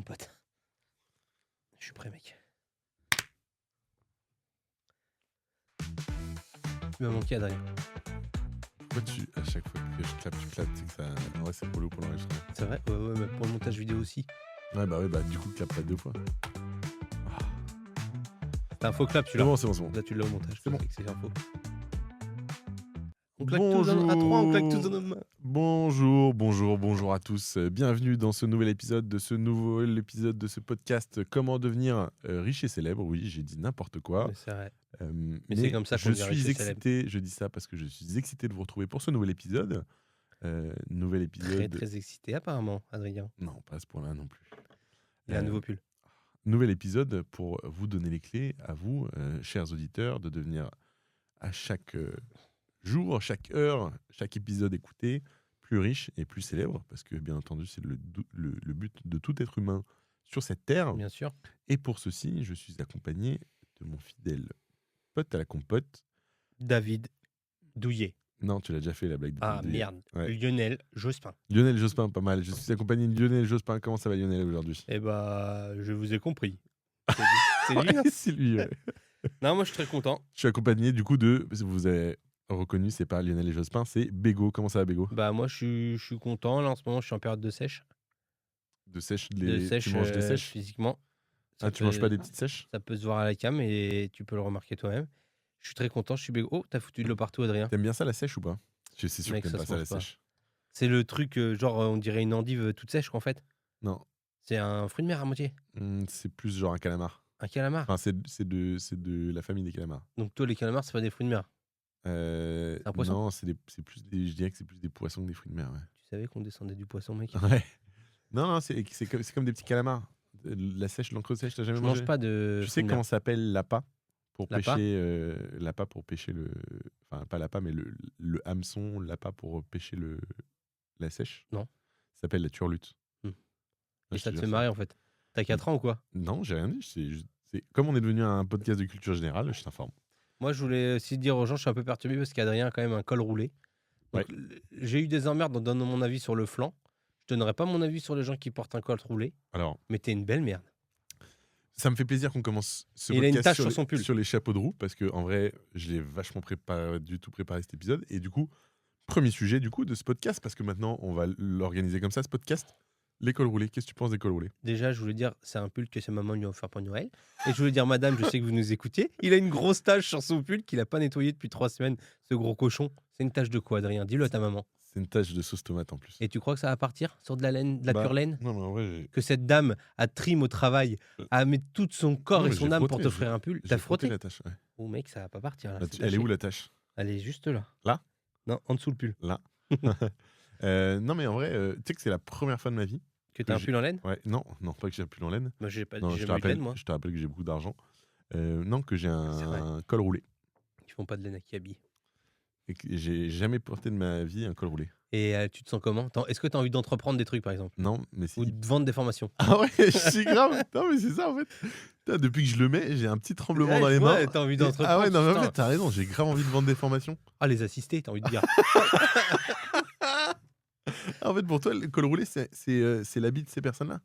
mon pote. Je suis prêt, mec. Tu m'as manqué, Adrien. Pourquoi à chaque fois que je clappe, tu clapes, c'est que ça. En vrai, c'est relou pour l'enregistrement. C'est vrai? Ouais, mais pour le montage vidéo aussi. Ouais, du coup, clappe pas 2 fois. C'est un faux clap, C'est celui-là. bon, c'est bon. Là, tu l'as au montage. C'est bon. C'est un faux. On claque tous à 3, on claque tous dans nos mains. Bonjour à tous. Bienvenue dans ce nouvel épisode de ce podcast Comment devenir riche et célèbre. Oui, j'ai dit n'importe quoi. Mais c'est vrai. Mais c'est comme ça qu'on je devient riche suis et célèbre. excité. Je dis ça parce que je suis excité de vous retrouver pour ce nouvel épisode. Nouvel épisode. Très, très excité, apparemment, Adrien. Non, pas à ce point-là non plus. Il a un nouveau pull. Nouvel épisode pour vous donner les clés à vous, chers auditeurs, de devenir à chaque jour, chaque heure, chaque épisode écouté, plus riche et plus célèbre, parce que bien entendu, c'est le but de tout être humain sur cette terre. Bien sûr. Et pour ceci, je suis accompagné de mon fidèle pote à la compote. David Douillet. Non, tu l'as déjà fait, la blague de Ah, Douillet. merde. Ouais. Lionel Jospin. Lionel Jospin, pas mal. Je suis accompagné de Lionel Jospin. Comment ça va, Lionel, aujourd'hui? Eh bah, je vous ai compris. C'est lui, hein. C'est lui, ouais. Non, moi, je suis très content. Je suis accompagné du coup de... Vous avez reconnu, c'est pas Lionel et Jospin, c'est Bégo. Comment ça va, Bégo? Bah, moi, je suis content. Là, en ce moment, je suis en période de sèche. De sèche, Tu manges des sèches? physiquement. Tu manges pas des petites sèches? Ça peut se voir à la cam et tu peux le remarquer toi-même. Je suis très content, je suis bégo. Oh, t'as foutu de l'eau partout, Adrien. T'aimes bien ça, la sèche, ou pas? C'est sûr Mec, que t'aimes ça pas se ça, la mange pas. sèche. C'est le truc, genre, on dirait une endive toute sèche, en fait. Non. C'est un fruit de mer à moitié. C'est plus genre un calamar. Un calamar. Enfin, c'est de la famille des calamars. Donc, toi, les calamars, c'est pas des fruits de mer. Un poisson? Non, c'est plus je dirais que c'est plus des poissons que des fruits de mer, ouais. Tu savais qu'on descendait du poisson, mec? Ouais. Non, c'est comme des petits calamars. La sèche, l'encre sèche, t'as jamais Je mangé? mange pas de. Tu sais comment ça s'appelle l'appât pour L'appât pêcher l'appât pour pêcher le... Enfin, pas l'appât, mais le hameçon, l'appât pour pêcher la sèche? Non. Ça s'appelle la turlute. Et Ouais, ça te je fait te marrer, en fait. T'as 4 ans ou quoi? Non, j'ai rien dit. Comme on est devenu un podcast de culture générale, je t'informe. Moi, je voulais aussi dire aux gens, je suis un peu perturbé parce qu'Adrien a quand même un col roulé. Donc, j'ai eu des emmerdes en donnant mon avis sur le flanc. Je donnerai pas mon avis sur les gens qui portent un col roulé. Alors, Mais t'es une belle merde. ça me fait plaisir qu'on commence ce Il a une podcast tache sur sur son pull. sur les chapeaux de roue, parce que en vrai, je l'ai vachement du tout préparé cet épisode. Et du coup, premier sujet du coup de ce podcast, parce que maintenant on va l'organiser comme ça, ce podcast. Les cols roulés. Qu'est-ce que tu penses des cols roulés? Déjà, je voulais dire, c'est un pull que sa maman lui a offert pour Noël. Et je voulais dire, madame, je sais que vous nous écoutiez. Il a une grosse tache sur son pull qu'il a pas nettoyé depuis 3 semaines, ce gros cochon. C'est une tache de quoi, Adrien? Dis-le à ta maman. C'est une tache de sauce tomate en plus. Et tu crois que ça va partir sur de la laine, de la pure laine? Non, mais en vrai, Que cette dame a trim au travail, a mis tout son corps Non, et mais son j'ai âme frotté, pour t'offrir un pull. j'ai T'as frotté? la tache. Ouais. Oh mec, ça va pas partir là. Elle est où la tache? Elle est juste là. Là? Non, en dessous le pull. Là. Non, mais en vrai, tu sais que c'est la première fois de ma vie. Que t'as un j'ai- pull en laine? Ouais, non, pas que j'ai un pull en laine. Moi, j'ai pas Non, j'ai jamais eu de laine, moi. je te rappelle que j'ai beaucoup d'argent. Non, que j'ai C'est vrai. un col roulé. Ils font pas de laine à qui habille. Et que j'ai jamais porté de ma vie un col roulé. Et tu te sens comment? Est-ce que t'as envie d'entreprendre des trucs, par exemple? Non, mais si. Ou de vendre des formations? Ah ouais, c'est grave. Non, mais c'est ça en fait. Putain, depuis que je le mets, j'ai un petit tremblement Ouais, dans les je mains. vois, t'as envie d'entreprendre, Ah ouais, non, mais en putain. fait, t'as raison, j'ai grave envie de vendre des formations. Ah, les assister, t'as envie de dire. En fait, pour toi, le col roulé, c'est l'habit de ces personnes-là?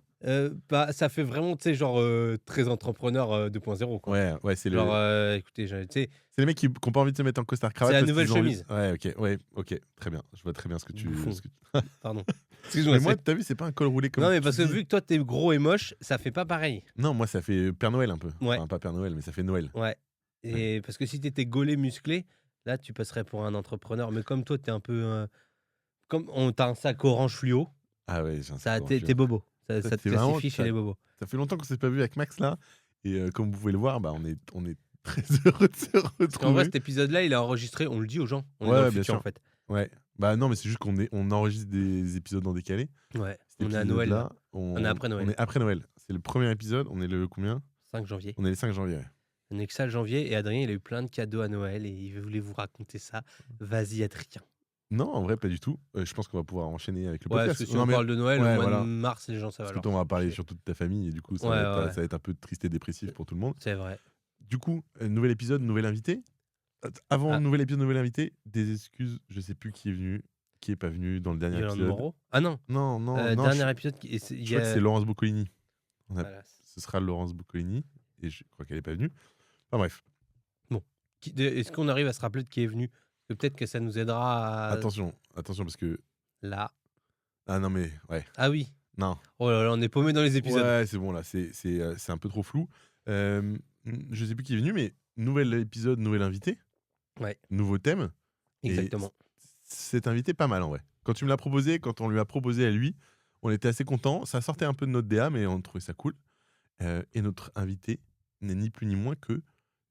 Bah, ça fait vraiment, tu sais, genre très entrepreneur 2.0, quoi. Ouais, c'est Genre, écoutez, tu sais, c'est les mecs qui n'ont pas envie de se mettre en costard cravate. C'est la parce nouvelle qu'ils ont envie- chemise. Ouais, ok, très bien. Je vois très bien ce que tu... Bouffon. ce que tu- pardon. Excuse-moi. Mais moi, t'as vu, c'est pas un col roulé comme Non, mais tu parce que dis. vu que toi, t'es gros et moche, ça fait pas pareil. Non, moi, ça fait Père Noël un peu. Ouais. Enfin, pas Père Noël, mais ça fait Noël. Ouais. Et parce que si t'étais gaulé, musclé, là, tu passerais pour un entrepreneur. Mais comme toi, t'es un peu. T'as un sac orange fluo, Ah ouais, j'ai un ça, sac t'es orange. bobo. Ça Ça, te c'est vraiment- classifie chez les bobos. Ça fait longtemps qu'on s'est pas vu avec Max là, et comme vous pouvez le voir, bah on est très heureux de se Parce qu'en vrai, retrouver. cet épisode-là, il est enregistré, on le dit aux gens. On est Ouais, dans le bien futur, sûr. en fait. Ouais. Bah non, mais c'est juste on enregistre des épisodes en décalé. Ouais. Cet On est à Noël, épisode-là, là. On est après Noël. On est après Noël. C'est le premier épisode. On est le combien? 5 janvier. On est le 5 janvier. Ouais. On est que ça le janvier. Et Adrien, il a eu plein de cadeaux à Noël et il voulait vous raconter ça. Vas-y, Adrien. Non, en vrai, pas du tout. Je pense qu'on va pouvoir enchaîner avec le Ouais, podcast. parce que si Non, on mais- parle de Noël, ouais, au mois voilà. de mars, les gens, ça va Parce que leur toi, on va faire parler chier. surtout de ta famille, et du coup, ça, Ouais, va être, ouais. ça va être un peu triste et dépressif pour tout le monde. C'est vrai. Du coup, nouvel épisode, nouvel invité. Avant Ah. nouvel épisode, nouvel invité, des excuses. Je sais plus qui est venu, qui est pas venu dans le dernier Yolande épisode. Moreau. Ah non. Non, Dernier je épisode. Il crois que c'est Laurence Boccolini. Voilà. Ce sera Laurence Boccolini, et je crois qu'elle n'est pas venue. Enfin bref, Est-ce qu'on arrive à se rappeler de qui est venu? Parce que peut-être que ça nous aidera à... attention, parce que... Là. Ah non mais, ouais, Ah oui. non. Oh là là, on est paumé dans les épisodes. Ouais, c'est bon là, c'est un peu trop flou. Je sais plus qui est venu, mais nouvel épisode, nouvel invité, Ouais, nouveau thème. exactement. Et cet invité, pas mal en vrai. Quand tu me l'as proposé, quand on lui a proposé à lui, on était assez contents. Ça sortait un peu de notre DA, mais on trouvait ça cool. Et notre invité n'est ni plus ni moins que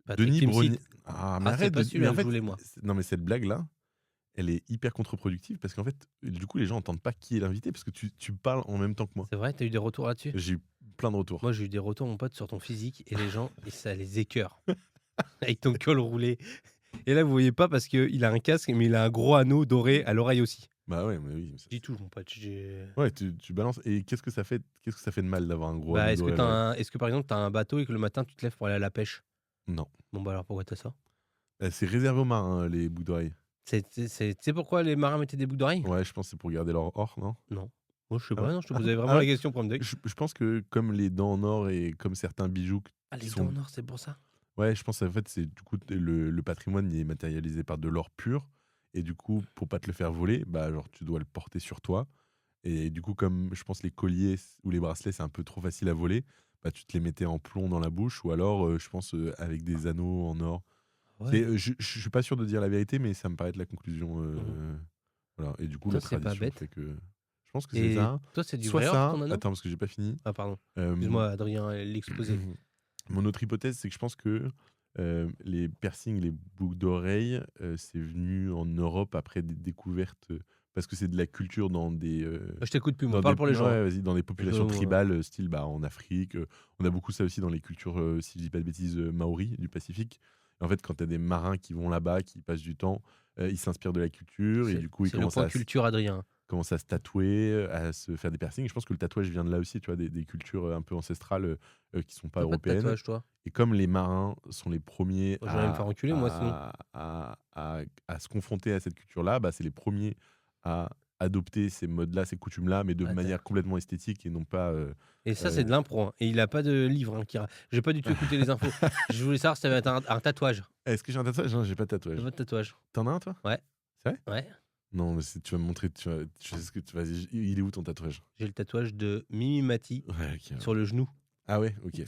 Patrick Denis Timsit. Brognier. Ah, mais Ah, c'est arrête pas de. celui-là Mais en que je fait, voulais, moi. non, mais cette blague-là, elle est hyper contre-productive parce qu'en fait, du coup, les gens n'entendent pas qui est l'invité parce que tu parles en même temps que moi. C'est vrai, t'as eu des retours là-dessus? J'ai eu plein de retours. Moi, j'ai eu des retours, mon pote, sur ton physique et les gens, ça les écœure. Avec ton col roulé. Et là, vous voyez pas parce qu'il a un casque, mais il a un gros anneau doré à l'oreille aussi. Bah ouais, mais oui. Je dis tout, mon pote. Ouais, tu balances. Et qu'est-ce que ça fait de mal d'avoir un gros Bah, anneau est-ce que, doré à l'oreille est-ce que par exemple, t'as un bateau et que le matin, tu te lèves pour aller à la pêche? Non. Bon, bah alors pourquoi t'as ça? Bah, c'est réservé aux marins, les boucles d'oreilles. Tu sais pourquoi les marins mettaient des boucles d'oreilles? Ouais, je pense que c'est pour garder leur or, non? Non. Moi, je sais Ah pas, ouais? non, je te posais vraiment Ah la ouais? question pour me dire. Je pense que comme les dents en or et comme certains bijoux Ah, qui les sont... dents en or, c'est pour ça? Ouais, je pense en fait, c'est du coup le patrimoine il est matérialisé par de l'or pur. Et du coup, pour pas te le faire voler, bah genre tu dois le porter sur toi. Et du coup, comme je pense les colliers ou les bracelets, c'est un peu trop facile à voler, bah tu te les mettais en plomb dans la bouche ou alors, je pense, avec des anneaux en or. Ouais. Je suis pas sûr de dire la vérité, mais ça me paraît être la conclusion. Voilà. Et du coup, Putain, la c'est pas tradition bête. fait que. Je pense que c'est Et ça. toi, c'est du Soit vrai or, ça. ton anneau? Attends, parce que j'ai pas fini. Ah, pardon. Euh, Excuse-moi, Adrien, l'exposé. Mon autre hypothèse, c'est que je pense que les piercings, les boucles d'oreilles, c'est venu en Europe après des découvertes, parce que c'est de la culture dans des. Je t'écoute plus, moi. Dans Parle des, pour les gens. ouais, vas-y, dans des populations Je- tribales, style bah, en Afrique. On a beaucoup ça aussi dans les cultures, si je dis pas de bêtises, maoris du Pacifique. Et en fait, quand tu as des marins qui vont là-bas, qui passent du temps, ils s'inspirent de la culture et du coup, ils C'est le commencent point à, culture, Adrien. commencent à se tatouer, à se faire des piercings. Je pense que le tatouage vient de là aussi, tu vois, des cultures un peu ancestrales qui sont pas T'as pas de européennes. tatouage, toi? Et comme les marins sont les premiers Moi, j'allais me faire enculer, moi, sinon. à se confronter à cette culture-là, bah, c'est les premiers à adopter ces modes-là, ces coutumes-là, mais de Attends. manière complètement esthétique et non pas. Et ça, c'est de l'impro. Hein. Et il a pas de livre. Hein, J'ai pas du tout écouté les infos. Je voulais savoir si t'avais un tatouage. Est-ce que j'ai un tatouage? Non, j'ai pas de tatouage. T'as pas de tatouage? T'en as un, toi? Ouais. C'est vrai? Ouais. Non, mais tu vas me montrer. Je sais ce que tu vas-y. Il est où ton tatouage? J'ai le tatouage de Mimi Mati Ouais, ok. sur le genou. Ah ouais, ok.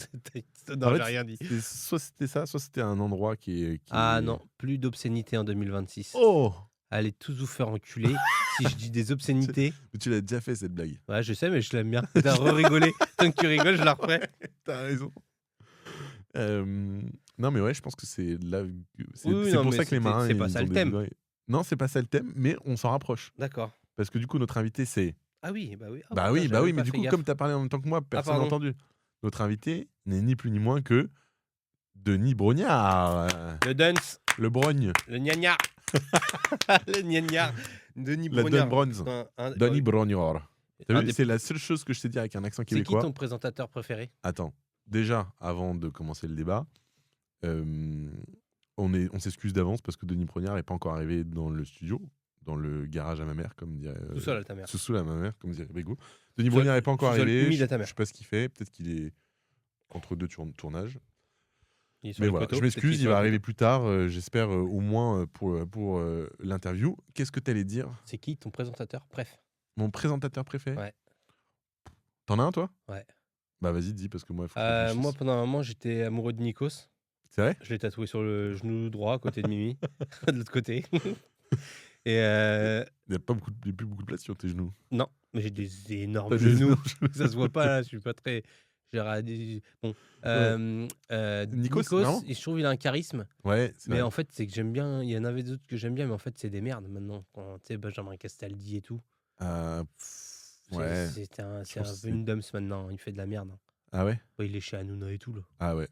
Non, En j'ai fait, rien dit. Soit c'était ça, soit c'était un endroit qui Ah est- non, plus d'obscénité en 2026. Oh! Allez tous vous faire enculer si je dis des obscénités. Mais tu l'as déjà fait cette blague. Ouais, je sais, mais je l'aime bien. T'as re-rigolé. Tant que tu rigoles, je la referai. T'as raison. Non, mais ouais, je pense que c'est là. C'est Oui, c'est non, pour mais ça que les marins. c'est pas ils ça ont le des thème. boucles d'oreilles. Non, c'est pas ça le thème, mais on s'en rapproche. D'accord. Parce que du coup, notre invité, c'est. Ah oui, bah oui. Ah, Bah putain, oui, j'avais mais pas du fait coup, gaffe. comme t'as parlé en même temps que moi, personne n'a pardon. entendu. Notre invité n'est ni plus ni moins que Denis Brognard. Le dance, Le Brogne. le gnagna. Le gnagna. Denis La Brognard. Don Bronze. Denis Brognard. T'as vu, c'est la seule chose que je sais dire avec un accent C'est qui québécois. ton présentateur préféré? Attends, déjà, avant de commencer le débat, on s'excuse d'avance parce que Denis Brognard n'est pas encore arrivé dans le studio, dans le garage à ma mère, comme dirait. Sous-sol à ta mère. Sous-sol à ma mère, comme dirait Bégo. Denis Sous-sol- Brognard n'est pas encore sous-sol arrivé. humide Je à ta ne mère. sais pas ce qu'il fait. Peut-être qu'il est entre deux tournages. Il est sur Mais les voilà, poteaux, je peut-être qu'il est m'excuse, il sur va la arriver poteau. plus tard. J'espère au moins pour l'interview. Qu'est-ce que tu allais dire? C'est qui ton présentateur? Bref. Mon présentateur préféré? Ouais. T'en as un, toi? Ouais. Bah vas-y, dis, parce que moi, il faut que je réfléchisse. Moi, pendant un moment, j'étais amoureux de Nikos. C'est vrai? Je l'ai tatoué sur le genou droit, à côté de Mimi, de l'autre côté. Et Il n'y a plus beaucoup de place sur tes genoux. non, mais j'ai des énormes T'as des genoux. énormes Ça se voit pas là, je suis pas très. Bon, Nikos, Nikos, vraiment je trouve il a un charisme, Ouais, c'est mais vrai. en fait c'est que j'aime bien. Il y en avait d'autres que j'aime bien, mais en fait c'est des merdes maintenant. Quand tu sais Benjamin Castaldi et tout. Ouais. C'est je un pense que peu une dumps maintenant. Il fait de la merde. Hein. Ah ouais? Ouais, il est chez Hanouna et tout là. Ah ouais.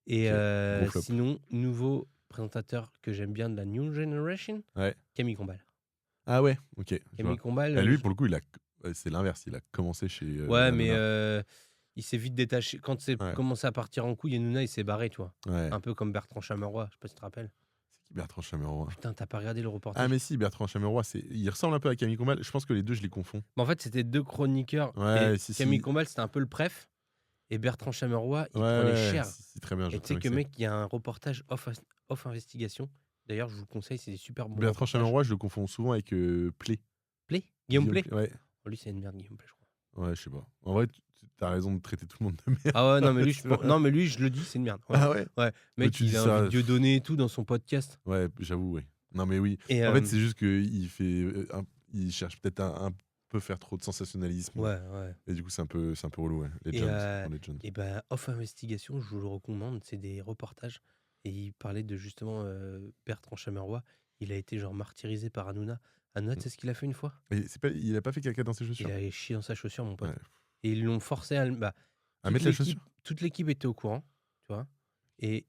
Et Ok, gros flop. sinon, nouveau présentateur que j'aime bien de la New Generation, Ouais. Camille Combal. Ah ouais, ok. je vois. Camille Combal. Lui, pour le coup, c'est l'inverse. Il a commencé chez. Ouais, mais Hanouna. il s'est vite détaché. Quand c'est Ouais. commencé à partir en couille, Hanouna, il s'est barré, tu vois. Ouais. Un peu comme Bertrand Chameroy, je sais pas si tu te rappelles. C'est qui Bertrand Chameroy? Putain, t'as pas regardé le reportage? Ah mais si, Bertrand Chameroy, il ressemble un peu à Camille Combal. Je pense que les deux, je les confonds. Mais en fait, c'était deux chroniqueurs. Ouais, et si, Camille si. Combal, c'était un peu le préf. Et Bertrand Chameroy, il Ouais, prenait ouais, cher. si, très bien. Et tu sais que mec, il y a un reportage off investigation. D'ailleurs, je vous le conseille, c'est des super bons Bertrand reportages. Chameroy, je le confonds souvent avec Play. Play Guillaume Play Ouais. Oh, lui, c'est une merde, Guillaume Play, je crois. Ouais, je sais pas. En vrai, t'as raison de traiter tout le monde de merde. Ah ouais, non, mais lui, C'est vrai. mais lui je le dis, c'est une merde. Ouais. Ah ouais? Ouais. Mais Mec, tu il dis a ça. envie de Dieu donner et tout dans son podcast. Ouais, j'avoue, oui. Non, mais oui. Et, En fait, c'est juste qu'il fait. Il cherche peut-être un peu faire trop de sensationnalisme. ouais, ouais. Et du coup, c'est un peu relou, ouais. Legends. Et ben, off investigation, je vous le recommande, c'est des reportages. Et il parlait de justement Bertrand Chameroy. Il a été genre martyrisé par Hanouna. Hanouna, tu sais ce qu'il a fait une fois? Et il a pas fait caca dans ses chaussures? Il a chié dans sa chaussure, mon pote. Ouais. Et ils l'ont forcé à mettre la chaussure? toute l'équipe était au courant, tu vois. Et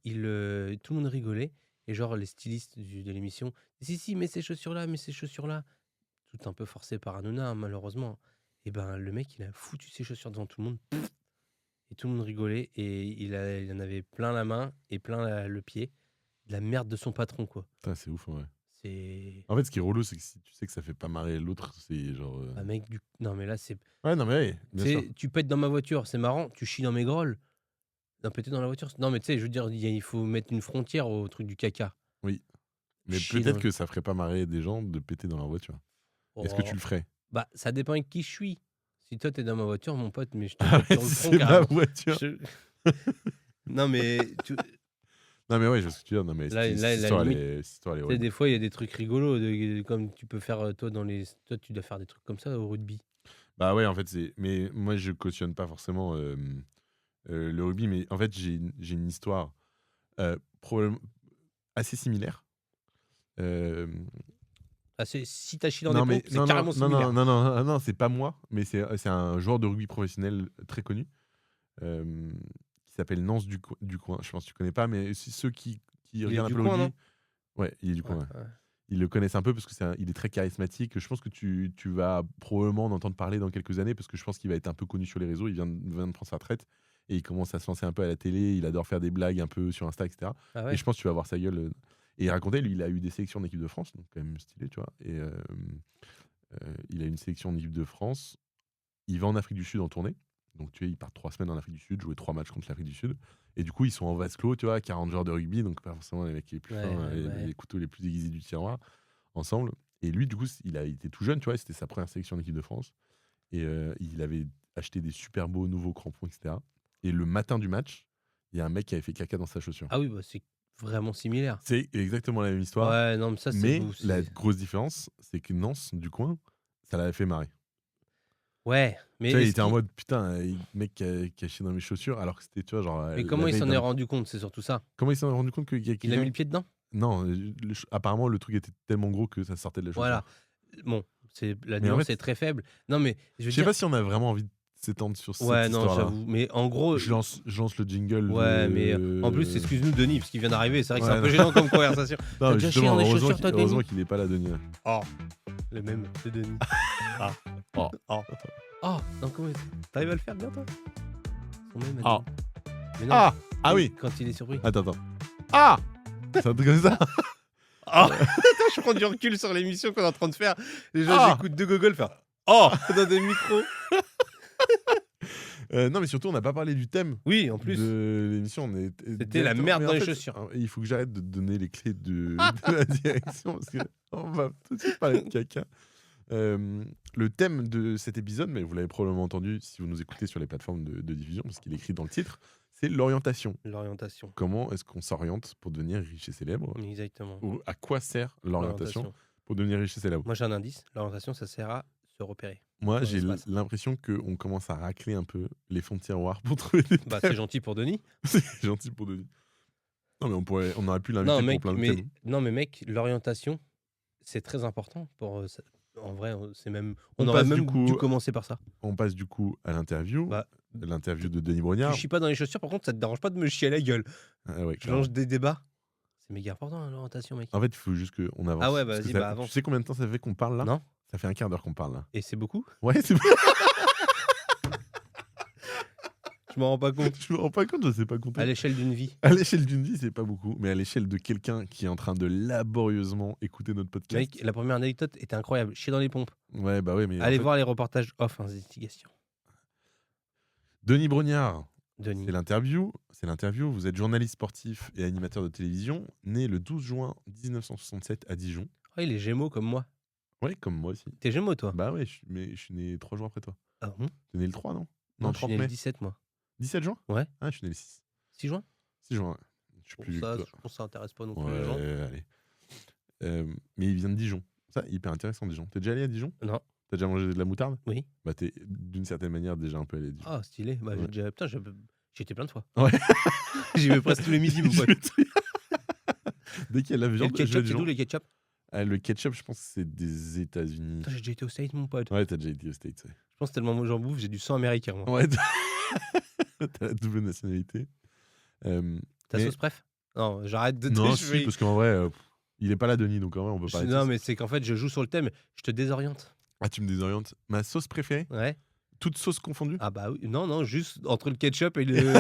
tout le monde rigolait. Et genre, les stylistes de l'émission, si, mets ces chaussures-là, mets ces chaussures-là. Tout un peu forcé par Hanouna, hein, malheureusement. Et ben, le mec, il a foutu ses chaussures devant tout le monde. Et tout le monde rigolait. Et il en avait plein la main et plein le pied. De la merde de son patron, quoi. Putain, c'est ouf, ouais. C'est En fait, ce qui est relou, c'est que si tu sais que ça fait pas marrer l'autre, c'est genre. un mec Non, mais là, c'est. Ouais, non, mais oui, bien sûr. Tu pètes dans ma voiture, c'est marrant. Tu chies dans mes grolles. Non, péter dans la voiture. Non, mais tu sais, je veux dire, il faut mettre une frontière au truc du caca. Oui. Mais Chier peut-être dans- que ça ferait pas marrer des gens de péter dans leur voiture. Est-ce que Oh. tu le ferais? Bah, ça dépend avec qui je suis. Si toi, t'es dans ma voiture, mon pote, mais je te Ah pète ouais, sur le si front, c'est ma carrément. voiture. Non, mais Non, mais ouais, je vois ce que tu veux dire. Non, mais Là, cette la histoire, limite, cette histoire, elle est tu sais, horrible. des fois, il y a des trucs rigolos, comme tu peux faire, toi, toi, tu dois faire des trucs comme ça au rugby. Bah ouais, en fait, c'est. Mais moi, je cautionne pas forcément le rugby, mais en fait, j'ai une histoire probablement assez similaire. Euh, Ah, si t'as chié dans Non, des mais pompes, c'est carrément similaire. non, c'est pas moi, mais c'est un joueur de rugby professionnel très connu qui s'appelle Nance du coin. Je pense que tu connais pas, mais ceux qui Il est regardent un du peu le coin, rugby, ouais, il est du coin. Ouais, Ouais. ouais. Ils le connaissent un peu parce que il est très charismatique. Je pense que tu vas probablement en entendre parler dans quelques années parce que je pense qu'il va être un peu connu sur les réseaux. Il vient de prendre sa retraite et il commence à se lancer un peu à la télé. Il adore faire des blagues un peu sur Insta, etc. Ah Et ouais. je pense que tu vas voir sa gueule. Et il racontait, lui, il a eu des sélections d'équipe de France, donc quand même stylé, tu vois. Et il a une sélection en équipe de France. Il va en Afrique du Sud en tournée. Donc, tu vois, il part 3 semaines en Afrique du Sud, jouer 3 matchs contre l'Afrique du Sud. Et du coup, ils sont en vase clos, tu vois, 40 joueurs de rugby, donc pas forcément les mecs les plus fins, les couteaux les plus aiguisés du tiroir, ensemble. Et lui, du coup, il a été tout jeune, tu vois, c'était sa première sélection en équipe de France. Et il avait acheté des super beaux nouveaux crampons, etc. Et le matin du match, il y a un mec qui avait fait caca dans sa chaussure. Ah oui, bah, c'est vraiment similaire. C'est exactement la même histoire. Ouais, non, mais ça, c'est Mais beau. la grosse différence, c'est que Nance, du coin, ça l'avait fait marrer. Ouais, mais Tu vois, il était en mode putain, le mec qui a chié dans mes chaussures, alors que c'était, tu vois, genre. Mais comment il s'en est rendu compte? C'est surtout ça. Comment il s'en est rendu compte qu'il y a Il a mis quelqu'un. le pied dedans? Non, apparemment, le truc était tellement gros que ça sortait de la chaussure. Voilà. Bon, la Mais en nuance fait, est très faible. Non, mais je veux je sais dire. pas si on a vraiment envie de s'étendre sur cette Ouais, non, histoire-là. j'avoue. Mais en gros. Je lance le jingle. Ouais, mais en plus, excuse-nous, Denis, parce qu'il vient d'arriver. C'est vrai que c'est Ouais, un peu non. gênant comme conversation. Non, T'as déjà chié justement, dans les chaussures, toi, Denis? heureusement qu'il est pas là, Denis. Oh, le même, c'est Denis. Ah. Oh. Oh. Oh, non, comment t'arrives à le faire bientôt? Son même. Ah. Mais non, Ah oui. quand il est surpris. Attends. Ah. C'est un truc comme ça. Oh. Attends, je prends du recul sur l'émission qu'on est en train de faire. Déjà, Ah. j'écoute deux gogoles faire Oh dans des micros. Non, mais surtout, on n'a pas parlé du thème. Oui, en plus. De l'émission. C'était la merde dans les chaussures. Il faut que j'arrête de donner les clés de la direction parce qu'on va tout de suite parler de caca. Le thème de cet épisode, mais vous l'avez probablement entendu si vous nous écoutez sur les plateformes de diffusion, parce qu'il est écrit dans le titre, c'est l'orientation. L'orientation. Comment est-ce qu'on s'oriente pour devenir riche et célèbre? Exactement. Ou à quoi sert l'orientation pour devenir riche et célèbre? Moi, j'ai un indice. L'orientation, ça sert à se repérer. Moi, dans j'ai l'espace. l'impression qu'on commence à racler un peu les fonds de tiroir pour trouver des Bah, thèmes. c'est gentil pour Denis. C'est gentil pour Denis. Non, mais on aurait pu l'inviter Non, pour mec, plein de thèmes. non, mais mec, l'orientation, c'est très important pour. En vrai, c'est même. On On aurait passe du même coup- dû commencer par ça. On passe du coup à l'interview. Bah, L'interview de Denis Tu Brognard. chies pas dans les chaussures, par contre, ça te dérange pas de me chier à la gueule. Ah ouais, Je clairement. lance des débats. C'est méga important, hein, l'orientation, mec. En fait, il faut juste qu'on avance. Ah ouais, Parce que vas-y, ça- bah, avance. Tu sais combien de temps ça fait qu'on parle là? Non. Ça fait un quart d'heure qu'on parle là. Et c'est beaucoup? Ouais, c'est Je m'en rends pas compte. Je me rends pas compte, je sais pas compter. À l'échelle d'une vie. À l'échelle d'une vie, c'est pas beaucoup, mais à l'échelle de quelqu'un qui est en train de laborieusement écouter notre podcast. Mec, la première anecdote était incroyable. Chier dans les pompes. Ouais, bah ouais, mais. Allez en fait, voir les reportages off investigation. Denis Brognard Denis. C'est l'interview. Vous êtes journaliste sportif et animateur de télévision, né le 12 juin 1967 à Dijon. Oh, il est Gémeaux comme moi. Ouais, comme moi aussi. T'es Gémeaux, toi? Bah ouais, mais je suis né 3 jours après toi. Ah bon? T'es né le 3, non? Non, Non, je suis 30 né le mai. 17, moi. 17 juin? Ouais. Ah, je suis né le 6. 6 juin? 6 juin, ouais. Je suis Bon, plus vieux ça, que je pense que ça intéresse pas non toi. plus les gens. Ouais, allez. Mais il vient de Dijon. Ça, hyper intéressant, Dijon. T'es déjà allé à Dijon? Non. T'as déjà mangé de la moutarde? Oui. Bah, t'es d'une certaine manière déjà un peu allé à Dijon. Ah, stylé. Bah, Ouais. putain, j'y étais plein de fois. Ouais. J'y vais presque tous les midis, mon pote. Dès qu'il y a de la Et le viande, je vais à ketchup, c'est Dijon. d'où les ketchup? Le ketchup, je pense que c'est des États-Unis. Putain, j'ai déjà été au States, mon pote. Ouais, t'as déjà été aux States. Ouais. Je pense tellement j'en bouffe, j'ai du sang américain, moi. Ouais, t'as la double nationalité. Ta mais- sauce préf? Non, j'arrête de Non, je si, vais- parce qu'en vrai, il est pas là, Denis, donc en vrai, on peut pas. Non, mais c'est qu'en fait, je joue sur le thème, je te désoriente. Ah, tu me désorientes. Ma sauce préférée, Ouais. toute sauce confondue. Ah bah oui. Non, juste entre le ketchup et le.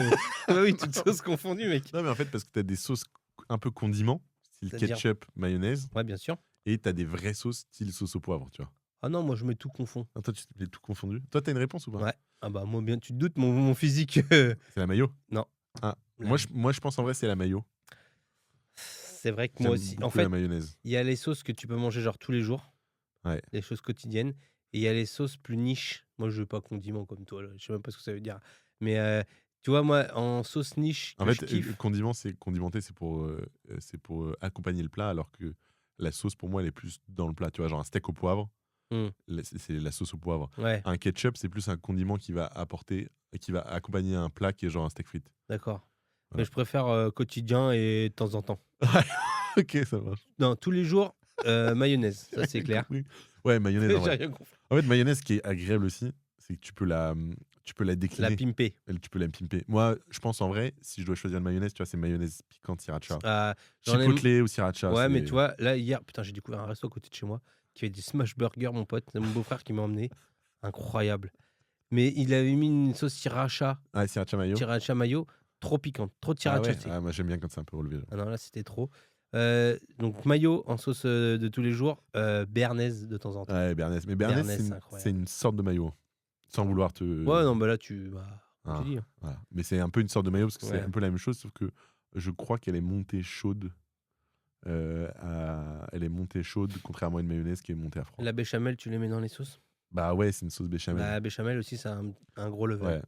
Ah oui, toutes sauces confondues, mec. Non, mais en fait, parce que t'as des sauces un peu condiments, style C'est-à-dire ketchup, mayonnaise, Ouais, bien sûr. et t'as des vraies sauces, style sauce au poivre, tu vois. Ah non, moi je mets tout confond. Ah, toi, tu mets tout confondu. Toi, t'as une réponse ou pas? Ouais. Ah bah moi bien, tu te doutes, mon physique. C'est la mayo. Non. Ah, La- moi, je pense en vrai, c'est la mayo. C'est vrai que moi J'aime aussi. En beaucoup fait, la mayonnaise. il y a les sauces que tu peux manger genre tous les jours. Ouais. Les choses quotidiennes. Et il y a les sauces plus niches. Moi, je veux pas condiment comme toi. Là. Je sais même pas ce que ça veut dire. Mais tu vois, moi, en sauce niche, En que fait, je kiffe. condiment, c'est condimenté, c'est pour accompagner le plat, alors que la sauce, pour moi, elle est plus dans le plat. Tu vois, genre un steak au poivre, Hmm. c'est la sauce au poivre. Ouais, Un ketchup, c'est plus un condiment qui va accompagner un plat qui est genre un steak frites. d'accord. Voilà. Mais je préfère quotidien et de temps en temps. Ok, ça marche. Non, tous les jours, mayonnaise. Ça, c'est clair. Compris. Ouais, mayonnaise. J'ai En vrai. rien compris. En fait, mayonnaise, qui est agréable aussi, c'est que tu peux la La décliner. pimpée. Tu peux la pimper. Moi, je pense en vrai, si je dois choisir une mayonnaise, tu vois, c'est mayonnaise piquante sriracha. J'en ai- Chipotle ou sriracha. Ouais, mais c'est- tu vois, là, hier, putain, j'ai découvert un resto à côté de chez moi qui fait des smash burgers, mon pote. C'est mon beau-frère qui m'a emmené. Incroyable. Mais il avait mis une sauce sriracha, Ah, sriracha mayo. mayo, trop piquante. Trop de Ah sriracha. ouais. tu sais. Ah, moi, j'aime bien quand c'est un peu relevé. Genre. Ah non, là, c'était trop. Donc, mayo en sauce de tous les jours, béarnaise de temps en temps. Ouais, béarnaise. Mais béarnaise, Béarnaise, c'est c'est une, incroyable. c'est une sorte de mayo. Sans vouloir te. Ouais, non, bah là, tu. Bah, Ah, tu dis. Hein. voilà. Mais c'est un peu une sorte de mayo parce que c'est Ouais. un peu la même chose, sauf que je crois qu'elle est montée chaude. Elle est montée chaude, contrairement à une mayonnaise qui est montée à froid. La béchamel, tu les mets dans les sauces? Bah ouais, c'est une sauce béchamel. Bah, béchamel aussi, c'est un gros level. Ouais.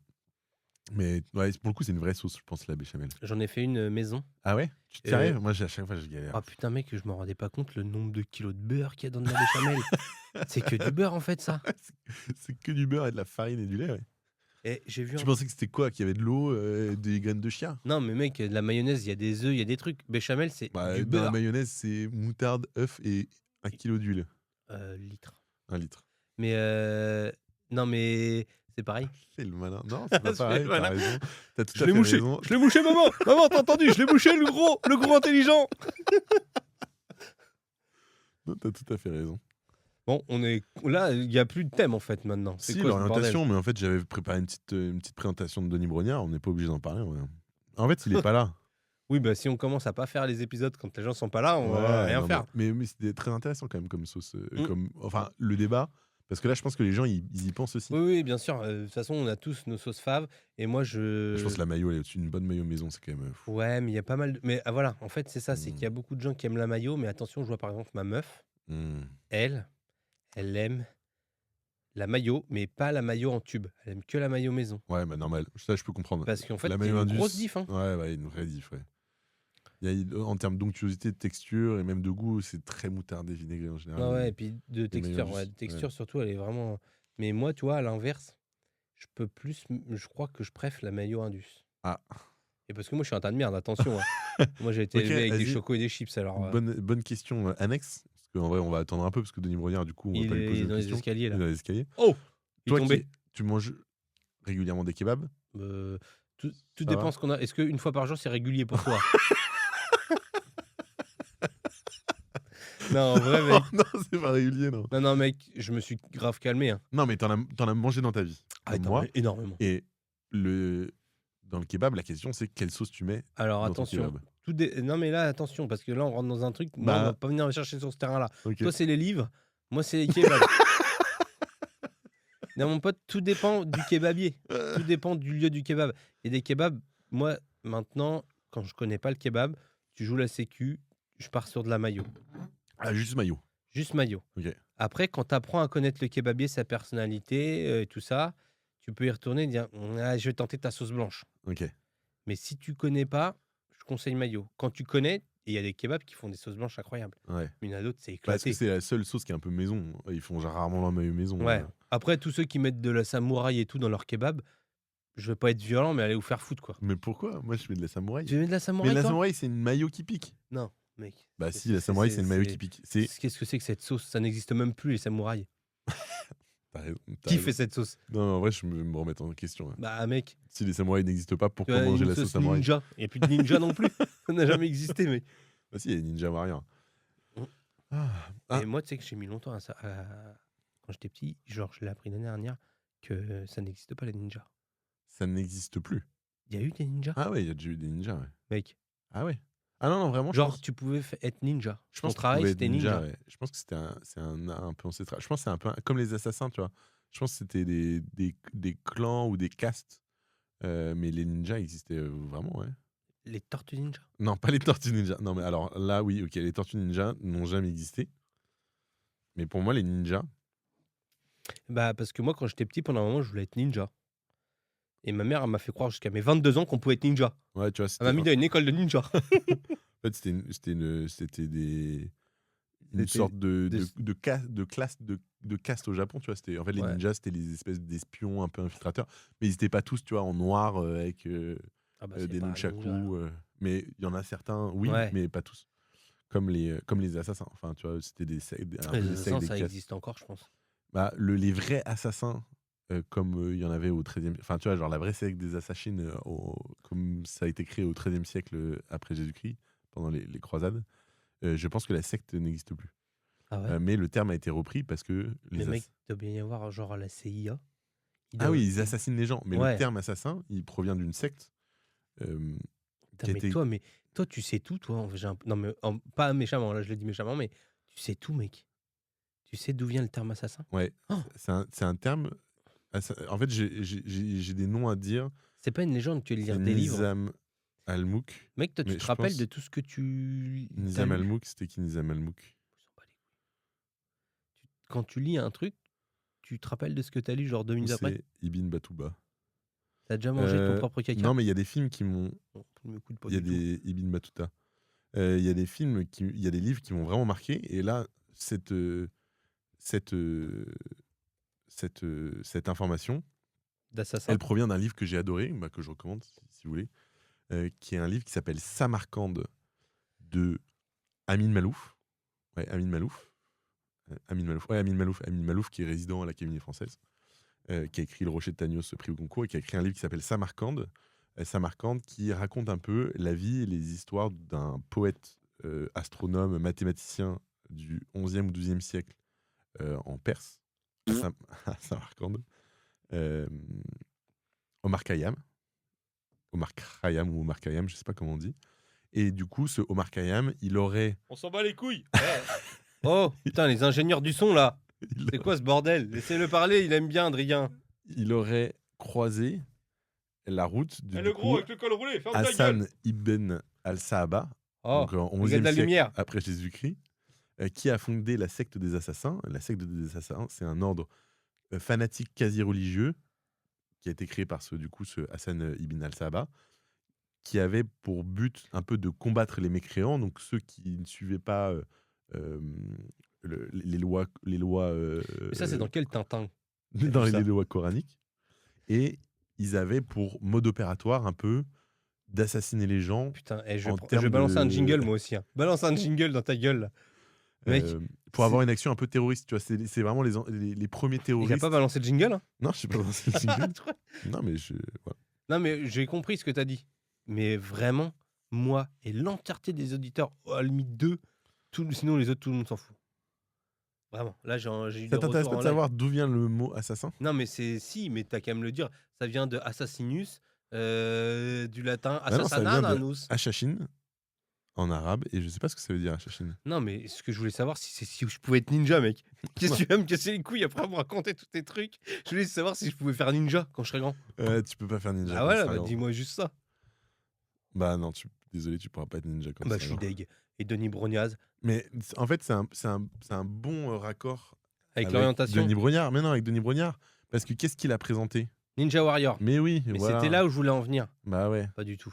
Mais ouais, pour le coup, c'est une vraie sauce, je pense, la béchamel. J'en ai fait une maison. Ah ouais? Tu te sérieux? Moi, à chaque fois, je galère. Oh putain, mec, je me rendais pas compte le nombre de kilos de beurre qu'il y a dans de la béchamel. C'est que du beurre, en fait, ça. C'est que du beurre et de la farine et du lait. Ouais. Et j'ai vu. Tu pensais que c'était quoi? Qu'il y avait de l'eau, des graines de chia? Non, mais mec, de la mayonnaise, il y a des œufs, il y a des trucs. Béchamel, c'est Bah, du dans la beurre. mayonnaise, c'est moutarde, œuf et 1 kg d'huile. Litre. 1 litre. Mais non, mais c'est pareil. C'est le malin. Non, c'est pas C'est pareil, le t'as malin. raison. T'as tout Je à l'ai fait mouché. raison. Je l'ai mouché, maman. Maman, t'as entendu? Je l'ai mouché, le gros intelligent. Non, t'as tout à fait raison. Bon, on est là, il y a plus de thème en fait maintenant. C'est Si, quoi ce bordel? l'orientation, mais en fait, j'avais préparé une petite présentation de Denis Brognard, on n'est pas obligé d'en parler. Ouais. En fait, il est pas là. Oui, bah si on commence à pas faire les épisodes quand les gens sont pas là, on va Ouais, rien non, faire. mais c'était très intéressant quand même comme sauce. Mm. Enfin, le débat, parce que là, je pense que les gens, ils y pensent aussi. Oui, bien sûr. De toute façon, on a tous nos sauces faves. Et moi, Je pense que la mayo, elle est au-dessus. Une bonne mayo maison, c'est quand même fou. Ouais, mais il y a pas mal de. Mais voilà, en fait, c'est ça. C'est Mm. qu'il y a beaucoup de gens qui aiment la mayo. Mais attention, je vois par exemple ma meuf. Mm. Elle aime la mayo, mais pas la mayo en tube. Elle aime que la mayo maison. Ouais, bah normal. Ça, je peux comprendre. Parce qu'en fait, la il y a mayo une Indus, grosse diff. Hein. Ouais, une vraie diff, ouais. En termes d'onctuosité, de texture et même de goût, c'est très moutardé, vinaigré en général. Ah ouais, et puis de mayo texture. Indus, Ouais, de texture, ouais. surtout, elle est vraiment. Mais moi, tu vois, à l'inverse, je crois que je préfère la mayo Indus. Ah. Et parce que moi, je suis un tas de merde, attention. Hein. Moi, j'ai été Ok, élevé avec des vas-y. chocos et des chips. Alors, Bonne question annexe. Parce qu'en vrai, on va attendre un peu parce que Denis Brognard, du coup, on va il pas lui poser est de dans les questions. escaliers Il est là. dans les escaliers. Oh, il est Toi, tombé. tu manges régulièrement des kebabs? Tout Ça dépend va ce qu'on a. Est-ce qu'une fois par jour, c'est régulier pour toi? Non, en vrai, mec. Oh, non, c'est pas régulier, non. Non, mec, je me suis grave calmé. Hein. Non, mais t'en as mangé dans ta vie. Comme Attends, moi. mais énormément. Et dans le kebab, la question, c'est quelle sauce tu mets Alors dans ton attention. kebab. Non, mais là, attention, parce que là, on rentre dans un truc. Moi, Bah. on va pas venir me chercher sur ce terrain-là. Ok. Toi, c'est les livres. Moi, c'est les kebabs. Non, mon pote, tout dépend du kebabier. Tout dépend du lieu du kebab. Il y a des kebabs, moi, maintenant, quand je connais pas le kebab, tu joues la sécu, je pars sur de la mayo. Ah, juste maillot. Juste mayo. Ok. Après, quand tu apprends à connaître le kebabier, sa personnalité et tout ça, tu peux y retourner et dire ah, je vais tenter ta sauce blanche. Ok. Mais si tu connais pas, je conseille mayo. Quand tu connais, il y a des kebabs qui font des sauces blanches incroyables. Ouais. Mais il y en a d'autres, c'est Parce que éclaté. c'est la seule sauce qui est un peu maison. Ils font genre rarement la maillot maison. Ouais. Après, tous ceux qui mettent de la samouraï et tout dans leur kebab, je veux pas être violent, mais allez vous faire foutre, quoi. Mais pourquoi? Moi, je mets de la samouraï. Tu mets de la Mais samouraï, la toi samouraï, c'est une maillot qui pique. Non, mec. Bah si, la samouraï, c'est une maillot qui pique. C'est... Qu'est-ce que c'est que cette sauce? Ça n'existe même plus, les samouraïs. T'as raison. Qui fait cette sauce? Non, en vrai, je vais me remettre en question. Là. Bah, mec. Si les samouraïs n'existent pas, Tu pourquoi vois, manger une la sauce sauce samouraï? ninja. Il n'y a plus de ninja non plus. Ça n'a jamais existé, mec. Bah si, il y a Ninja Warrior. Mm. Ah. Et moi, tu sais que j'ai mis longtemps à ça. Quand j'étais petit, genre, je l'ai appris l'année dernière que ça n'existe pas, les ninjas. Ça n'existe plus. Il y a eu des ninjas, Ah ouais, il y a déjà eu des ninjas, ouais. mec. Ah ouais. Ah non, non, vraiment, je Genre, pense... tu pouvais être ninja. Je Ton pense que tu travail, pouvais être c'était ninja. ouais. Je pense que c'était un peu ancestral. Je pense que c'est un peu comme les assassins, tu vois. Je pense que c'était des clans ou des castes. Mais les ninjas existaient vraiment, ouais. Les tortues ninja. Non, pas les tortues ninja. Non, mais alors là, oui, ok, les tortues ninja n'ont jamais existé. Mais pour moi, les ninjas, Bah, parce que moi, quand j'étais petit, pendant un moment, je voulais être ninja. Et ma mère, elle m'a fait croire jusqu'à mes 22 ans qu'on pouvait être ninja. ouais, tu vois, Elle c'était m'a mis dans une école de ninja. en fait, c'était une C'était sorte des- de caste au Japon, tu vois. En fait, les Ouais. ninjas, c'était les espèces d'espions un peu infiltrateurs. Mais ils n'étaient pas tous, tu vois, en noir avec Ah bah, c'est des pas un nunchaku. ninja, alors. Mais il y en a certains, oui, Ouais. mais pas tous. Comme les assassins. Enfin, tu vois, c'était des sectes, un peu Les des sectes, assassins, des ça castes. existe encore, je pense. Bah, les vrais assassins, comme il y en avait au XIIIe... Enfin, tu vois, genre la vraie secte des assassins, comme ça a été créé au XIIIe siècle après Jésus-Christ, pendant les croisades, je pense que la secte n'existe plus. Ah ouais. Mais le terme a été repris parce que Les mecs, il doit bien y avoir genre à la CIA. Ah oui, ils assassinent les gens. Mais Ouais. le terme assassin, il provient d'une secte. Putain, mais toi, tu sais tout, toi. Non, mais pas méchamment, là, je le dis méchamment, mais tu sais tout, mec. Tu sais d'où vient le terme assassin? Ouais, Oh. c'est un terme... En fait, j'ai des noms à dire. C'est pas une légende, tu veux lire C'est des livres. Nizam Al-Mouk. Mec, toi, tu Mais te je rappelles pense- de tout ce que tu. t'as Nizam lu Al-Mouk, c'était qui Nizam Al-Mouk? On s'en bat les couilles. Quand tu lis un truc, tu te rappelles de ce que t'as lu, genre 2 minutes après? C'est Ibn Battuba. T'as déjà mangé ton propre caca? Non, mais il y a des films qui m'ont... Non, je m'écoute pas Il y a du tout. des Ibn Battuta. Il y a des films, il y a des livres qui m'ont vraiment marqué. Et là, cette information, D'assassin? elle provient d'un livre que j'ai adoré, que je recommande si vous voulez, qui est un livre qui s'appelle Samarcande de Amin Malouf. Ouais, Amin Malouf. Amin Malouf qui est résident à l'Académie française, qui a écrit Le Rocher de Tagnos, ce prix au concours, et qui a écrit un livre qui s'appelle Samarcande. Samarcande qui raconte un peu la vie et les histoires d'un poète, astronome, mathématicien du 11e ou 12e siècle en Perse, à Samarcande. Omar Khayyam, ou Omar Khayyam, je sais pas comment on dit. Et du coup, ce Omar Khayyam, il aurait... On s'en bat les couilles. Oh, putain, les ingénieurs du son, là. C'est quoi ce bordel? Laissez-le parler, il aime bien, Adrien. Il aurait croisé la route de le gros avec le col roulé, ferme ta gueule. Hassan ibn al-Sahaba, Oh, donc en le gars de 11e la siècle lumière. après Jésus-Christ, qui a fondé la secte des assassins. La secte des assassins, c'est un ordre fanatique quasi religieux qui a été créé par ce Hassan ibn al-Sahaba, qui avait pour but un peu de combattre les mécréants, donc ceux qui ne suivaient pas les lois. Mais ça, c'est dans quel Tintin? Dans vu ça les lois coraniques. Et ils avaient pour mode opératoire un peu d'assassiner les gens. Putain, je En vais termes balancer un de- jingle, moi aussi. Hein. Balance un jingle dans ta gueule, là. Mec, pour avoir une action un peu terroriste. Tu vois, c'est vraiment les premiers il terroristes. a pas balancé le jingle, hein? Non, je sais pas lancé le jingle. Non, mais voilà. Non, mais j'ai compris ce que t'as dit. Mais vraiment, moi et l'entièreté des auditeurs, à la limite 2, sinon les autres, tout le monde s'en fout. Vraiment. Là, j'ai eu Ça des t'intéresse retours pas en de live. savoir d'où vient le mot assassin? Non, mais mais t'as qu'à me le dire. Ça vient de assassinus, du latin Bah non, ça vient de assassinanus. Achachine, en arabe et je sais pas ce que ça veut dire, Hachachine. Non, mais ce que je voulais savoir, si je pouvais être ninja, mec. Qu'est-ce que tu vas me casser les couilles après me raconter tous tes trucs? Je voulais savoir si je pouvais faire ninja quand je serais grand. Tu peux pas faire ninja Bah quand tu voilà, seras bah grand. dis-moi juste ça. Bah non, désolé, tu pourras pas être ninja quand tu Bah je seras suis grand. deg. Et Denis Brognaz, Mais en fait, c'est un bon avec raccord avec l'orientation, Denis Brognard. Mais non, avec Denis Brognard. Parce que qu'est-ce qu'il a présenté? Ninja Warrior. Mais oui, Mais voilà. c'était là où je voulais en venir. Bah ouais. Pas du tout.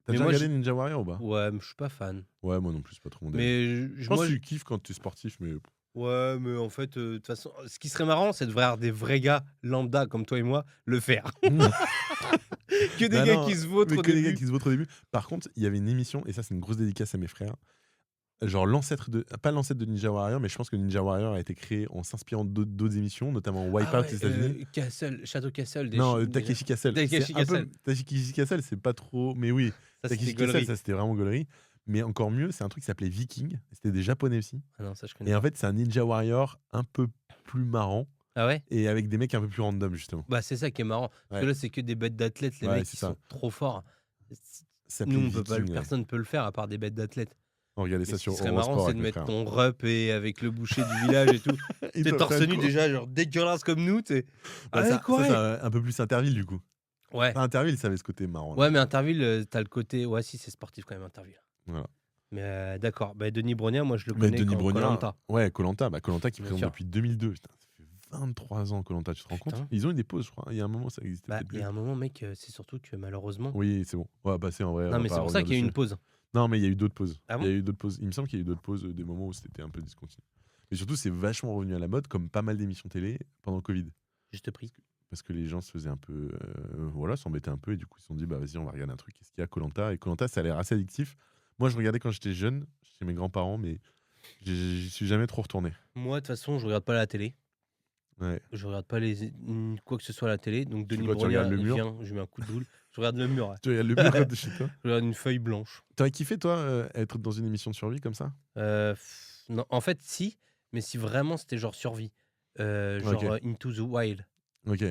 T'as Mais déjà moi, regardé Ninja Warrior ou pas? Ouais, mais je suis pas fan. Ouais, moi non plus, c'est pas trop mon délire. Mais Je pense moi, que tu kiffes quand tu es sportif, mais ouais, mais en fait, de toute façon, ce qui serait marrant, c'est de voir des vrais gars lambda comme toi et moi le faire. Que des Bah gars non, qui se vautrent mais au que des gars début. qui se vautrent au début. Par contre, il y avait une émission, et ça, c'est une grosse dédicace à mes frères. Genre l'ancêtre de. Pas l'ancêtre de Ninja Warrior, mais je pense que Ninja Warrior a été créé en s'inspirant d'autres émissions, notamment Wipeout Ah aux ouais, États-Unis. Château Castle. Non, Takeshi Castle. Takeshi C'est un peu. Castle. Takeshi Castle, c'est pas trop. Mais oui, Ça, Takeshi c'était Castle, gaulerie. ça c'était vraiment gaulerie. Mais encore mieux, c'est un truc qui s'appelait Viking. C'était des japonais aussi. Ah non, ça, je connais Et en pas. fait, c'est un Ninja Warrior un peu plus marrant Ah ouais? et avec des mecs un peu plus random, justement. Bah, c'est ça qui est marrant. Parce que Ouais. là, c'est que des bêtes d'athlètes, les Ouais, mecs, c'est ils ça. sont trop forts. Ça Nous, s'appelait on peut pas, Viking. Ouais. personne ne peut le faire à part des bêtes d'athlètes. On regardait Mais ça ce sur qui serait marrant, Eurosport c'est de avec mes mettre frères. ton rep et avec le boucher du village et tout. Ils T'es doivent torse faire nu quoi? déjà, genre dégueulasse comme nous, t'es. Bah, Allez, ça, quoi? c'est un peu plus Interville, du coup. Ouais. Enfin, Interville, ça avait ce côté marrant. Ouais, là. mais Interville, t'as le côté. Ouais, si, c'est sportif quand même, Interville. Voilà. Mais d'accord. Bah, Denis Brognard, moi, je le Mais connais Denis quand Brognard. Koh-Lanta. Ouais, Koh-Lanta. Bah, Koh-Lanta qui Bien présente sûr. depuis 2002. Putain, ça fait 23 ans, Koh-Lanta, tu te rends compte? Putain. Ils ont eu des pauses, je crois. Il y a un moment, ça existait Bah, peut-être il y plus. a un moment, mec, c'est surtout que malheureusement. Oui, c'est bon. On va passer en vrai. Non, mais c'est pour ça qu'il y a eu une pause. Non, mais il y a eu d'autres pauses. Ah bon? Il y a eu d'autres pauses. Il me semble qu'il y a eu d'autres pauses, des moments où c'était un peu discontinu. Mais surtout, c'est vachement revenu à la mode, comme pas mal d'émissions télé pendant le Covid. Juste pris. Parce que les gens se faisaient un peu. Voilà, s'embêtaient un peu. Et du coup, ils se sont dit, bah vas-y, on va regarder un truc. Qu'est-ce qu'il y a, Koh-Lanta? Et Koh-Lanta, ça a l'air assez addictif. Moi, je regardais quand j'étais jeune, chez mes grands-parents, mais j'y suis jamais trop retourné. Moi, de toute façon, je regarde pas la télé. Ouais. Je regarde pas quoi que ce soit à la télé. Donc, Tu Denis quoi, tu regardes Brognard, le il mur vient, je lui mets un coup de boule. Je regarde le mur. Ouais. Tu regardes le mur quand t'es chez toi? Je regarde une feuille blanche. T'aurais kiffé, toi, être dans une émission de survie comme ça? Non, en fait, si. Mais si vraiment c'était genre survie. Genre Ok. Into the Wild. Ok.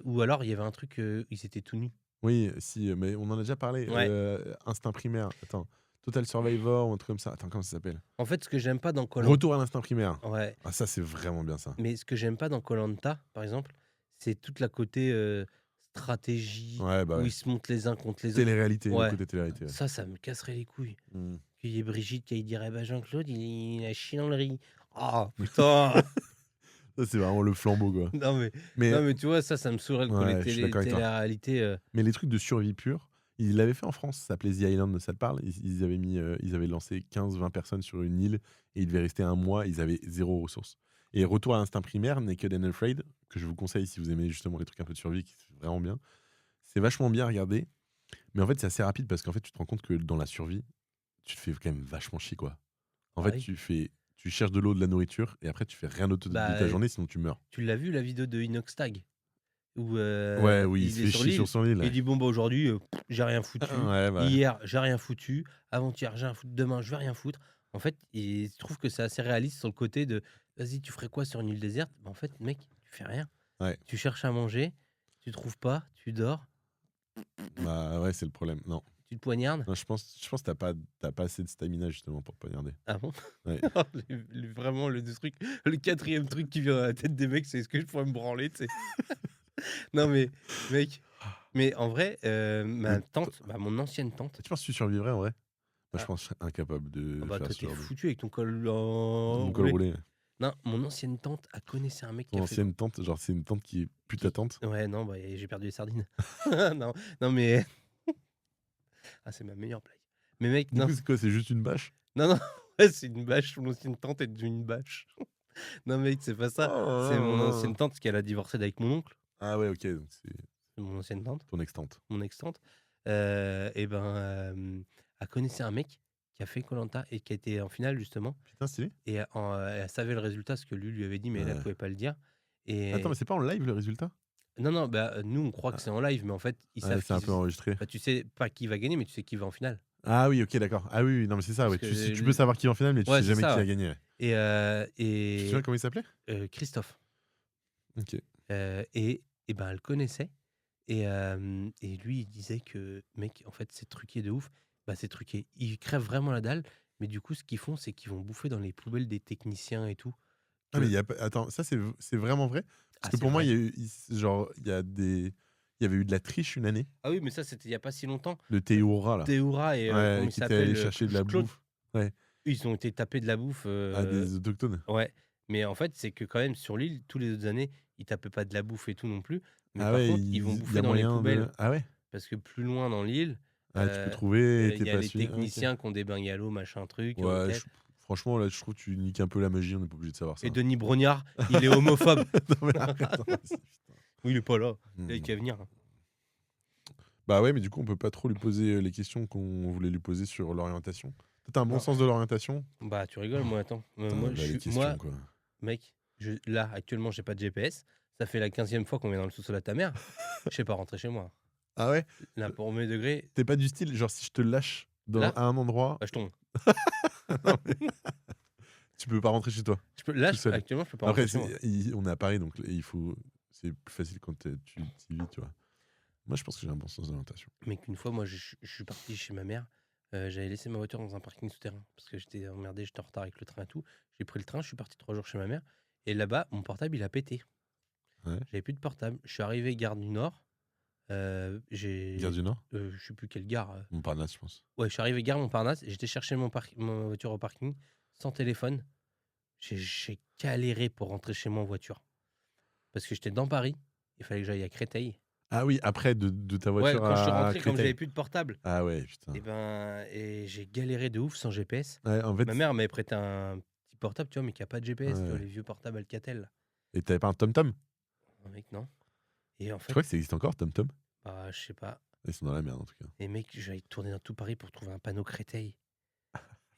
Ou alors, il y avait un truc, ils étaient tout nus. Oui, si, mais on en a déjà parlé. Ouais. Instinct primaire. Attends. Total Survivor ou un truc comme ça. Attends, comment ça s'appelle? En fait, ce que j'aime pas dans Koh-Lanta. Retour à l'instinct primaire. Ouais. Ah, ça, c'est vraiment bien ça. Mais ce que j'aime pas dans Koh-Lanta, par exemple, c'est toute la côté stratégie, Ouais, bah où ouais. ils se montent les uns contre les autres. Télé-réalité, Ouais. le côté télé-réalité. Ouais. Ça me casserait les couilles. Mm. Qu'il y ait Brigitte qui dirait bah Jean-Claude, il a chié dans le riz. Ah, putain. Ça, c'est vraiment le flambeau, quoi. non, mais tu vois, ça me saoulerait le Ouais, côté je suis d'accord avec toi. télé-réalité. Mais les trucs de survie pure, ils l'avaient fait en France, ça s'appelait The Island, ça te parle? Ils avaient ils avaient lancé 15-20 personnes sur une île et ils devaient rester un mois, ils avaient 0 ressources. Et Retour à l'instinct primaire, Naked and Afraid, que je vous conseille si vous aimez justement les trucs un peu de survie, qui c'est vraiment bien. C'est vachement bien à regarder, mais en fait c'est assez rapide parce qu'en fait tu te rends compte que dans la survie, tu te fais quand même vachement chier, quoi. En Ah fait, oui. tu cherches de l'eau, de la nourriture, et après tu fais rien d'autre de Bah, ta journée, sinon tu meurs. Tu l'as vu la vidéo de Inoxtag où Ouais, oui, il se il est fait sur chier l'île. sur son île. Il dit bon bah aujourd'hui j'ai rien foutu. Ouais, bah. Hier j'ai rien foutu. Avant-hier j'ai rien foutu. Demain je vais rien foutre. En fait, il trouve que c'est assez réaliste sur le côté de vas-y tu ferais quoi sur une île déserte? Bah, en fait mec tu fais rien. Ouais. Tu cherches à manger, tu trouves pas, tu dors, Bah ouais, c'est le problème. Non. tu te poignardes. Non, je pense que t'as pas assez de stamina justement pour poignarder. Ah bon? Ouais. Vraiment le truc, le quatrième truc qui vient à la tête des mecs c'est est-ce que je pourrais me branler, tu sais. Non mais mec, mais en vrai ma tante, mon ancienne tante. Tu penses que tu survivrais en vrai? Moi, je Ah. pense que je serais incapable de Ah bah faire toi ce t'es genre de- foutu avec ton col Mon col roulé. roulé. Non, mon ancienne tante a connaissé un mec qui Ton a fait. ancienne tante, genre c'est une tante qui est plus ta tante? Ouais, non, bah, j'ai perdu les sardines. non, mais. Ah, c'est ma meilleure blague. Mais mec, Du non. coup, c'est quoi? C'est juste une bâche? Non, ouais, c'est une bâche. Mon ancienne tante est devenue une bâche. Non, mec, c'est pas ça. Oh C'est là mon là. ancienne tante, parce qu'elle a divorcé d'avec mon oncle. Ah ouais, ok, donc c'est C'est mon ancienne tante, ton ex-tante. mon ex-tante. Et ben, a connaissé un mec qui a fait Koh-Lanta et qui a été en finale, justement. Putain, stylé. Et elle savait le résultat, ce que lui avait dit, mais elle Ouais. pouvait pas le dire. Et Attends, mais c'est pas en live le résultat? non, bah, nous, on croit que c'est en live, mais en fait, ils Ouais, savent c'est un peu enregistré. Bah, tu sais pas qui va gagner, mais tu sais qui va en finale. Ah oui, ok, d'accord. Ah oui, non, mais c'est ça, ouais. Parce Tu que peux lui- savoir qui va en finale, mais tu Ouais, sais c'est jamais ça, qui a ouais. gagné. Ouais. Et, Tu te souviens comment il s'appelait? Christophe. Ok. Et ben, elle connaissait. Et lui, il disait que, mec, en fait, c'est truqué de ouf. Bah, c'est truqué. Ils crèvent vraiment la dalle, mais du coup, ce qu'ils font, c'est qu'ils vont bouffer dans les poubelles des techniciens et tout. Ah, mais Que attends, ça, c'est vraiment vrai? Parce ah, que c'est pour moi, il vrai. y a eu, genre, il y avait eu de la triche une année, Ah oui, mais ça, c'était il y a pas si longtemps. de Théoura, là. Théoura et comment Ouais, il qui était allé s'appelle? chercher de la Claude. bouffe. Ouais, Ils ont été tapés de la bouffe, à des autochtones. ouais. Mais en fait, c'est que quand même sur l'île, tous les autres années, ils tapaient pas de la bouffe et tout non plus. Mais Ah par ouais, contre, ils vont il y bouffer a dans les moyen de. poubelles. Ah ouais? Parce que plus loin dans l'île, Ah, tu peux heu, trouver, et il t'es y a pas les suivi. Ah, ok. techniciens qui ont des bungalows, machin truc, Ouais, hôtel. franchement, là, je trouve que tu niques un peu la magie, on n'est pas obligé de savoir ça. Et Denis Brognard, il est homophobe. Non, mais arrête, hein, putain. Oui, il est pas là. Il a Hmm. qu'à venir. Bah ouais, mais du coup, on peut pas trop lui poser les questions qu'on voulait lui poser sur l'orientation. Toi, t'as un bon Non. sens de l'orientation? Bah, tu rigoles, moi, attends. Putain, Moi, bah, je les suis questions, moi, quoi. mec, là, actuellement, j'ai pas de GPS. Ça fait la 15e fois qu'on vient dans le sous-sol à ta mère. Je sais pas rentrer chez moi. Ah ouais? Là, pour mes degrés, T'es pas du style, genre, si je te lâche là, à un endroit, bah, je tombe. non, mais tu peux pas rentrer chez toi, Là, tout seul. actuellement, je peux pas Après, rentrer chez moi. on est à Paris, donc c'est plus facile quand tu y vis, tu vois. Moi, je pense que j'ai un bon sens de l'orientation. Mais qu'une fois, moi, je suis parti chez ma mère. J'avais laissé ma voiture dans un parking souterrain parce que j'étais emmerdé, j'étais en retard avec le train et tout. J'ai pris le train, je suis parti 3 jours chez ma mère. Et là-bas, mon portable, il a pété. Ouais. J'avais plus de portable. Je suis arrivé gare du Nord. Gare du Nord? Je sais plus quelle gare. Montparnasse, je pense. Ouais, je suis arrivé gare Montparnasse. J'étais chercher ma voiture au parking sans téléphone. J'ai galéré pour rentrer chez moi en voiture parce que j'étais dans Paris. Il fallait que j'aille à Créteil. Ah oui, après de ta Ouais, voiture quand je suis à rentré, comme j'avais Créteil. plus de portable. Ah ouais, putain. Et j'ai galéré de ouf sans GPS. Ouais, en fait, Ma mère m'avait prêté un petit portable, tu vois, mais qui a pas de GPS, tu vois, ouais. les vieux portables Alcatel. Là. Et t'avais pas un TomTom? Oh, mec, non. Et en Je fait, crois que ça existe encore, TomTom. bah, je sais pas. Ils sont dans la merde, en tout cas. Et mec, j'allais tourner dans tout Paris pour trouver un panneau Créteil.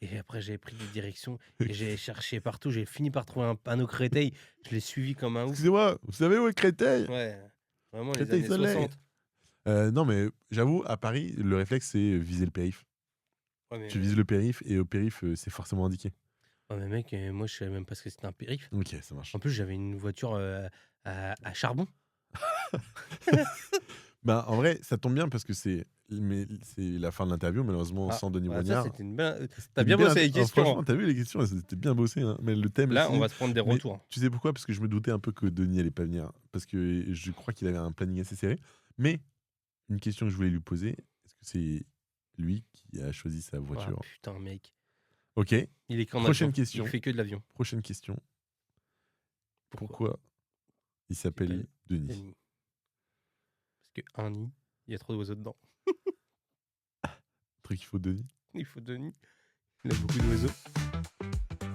Et après, j'avais pris des directions et j'ai cherché partout. J'ai fini par trouver un panneau Créteil. Je l'ai suivi comme un ouf. Excusez-moi, vous savez où est Créteil? Ouais, vraiment les Créteil années Soleil. 60. Non, mais j'avoue, à Paris, le réflexe, c'est viser le périph. Ouais, mais, Tu vises le périph, et au périph, c'est forcément indiqué. ouais, mais mec, moi, je savais même pas ce que c'était un périph'. Ok, ça marche. En plus, j'avais une voiture à charbon. Bah, en vrai, ça tombe bien parce que c'est la fin de l'interview, malheureusement, sans Denis Ça, Brognard. c'était une belle. T'as C'était bien bossé les Ah, questions. franchement, t'as vu les questions, c'était bien bossé, hein. Mais le thème Là, aussi. on va se prendre des Mais retours. tu sais pourquoi? Parce que je me doutais un peu que Denis allait pas venir. Parce que je crois qu'il avait un planning assez serré. Mais une question que je voulais lui poser, est-ce que c'est lui qui a choisi sa Ah, voiture? putain, mec. Ok, Il est qu'en Prochaine avion. question. Il fait que de l'avion. prochaine question. Pourquoi il s'appelle Denis? Denis. Parce qu'un nid, il y a trop d'oiseaux dedans. Truc qu'il faut Denis. Il faut Denis. Il a beaucoup d'oiseaux.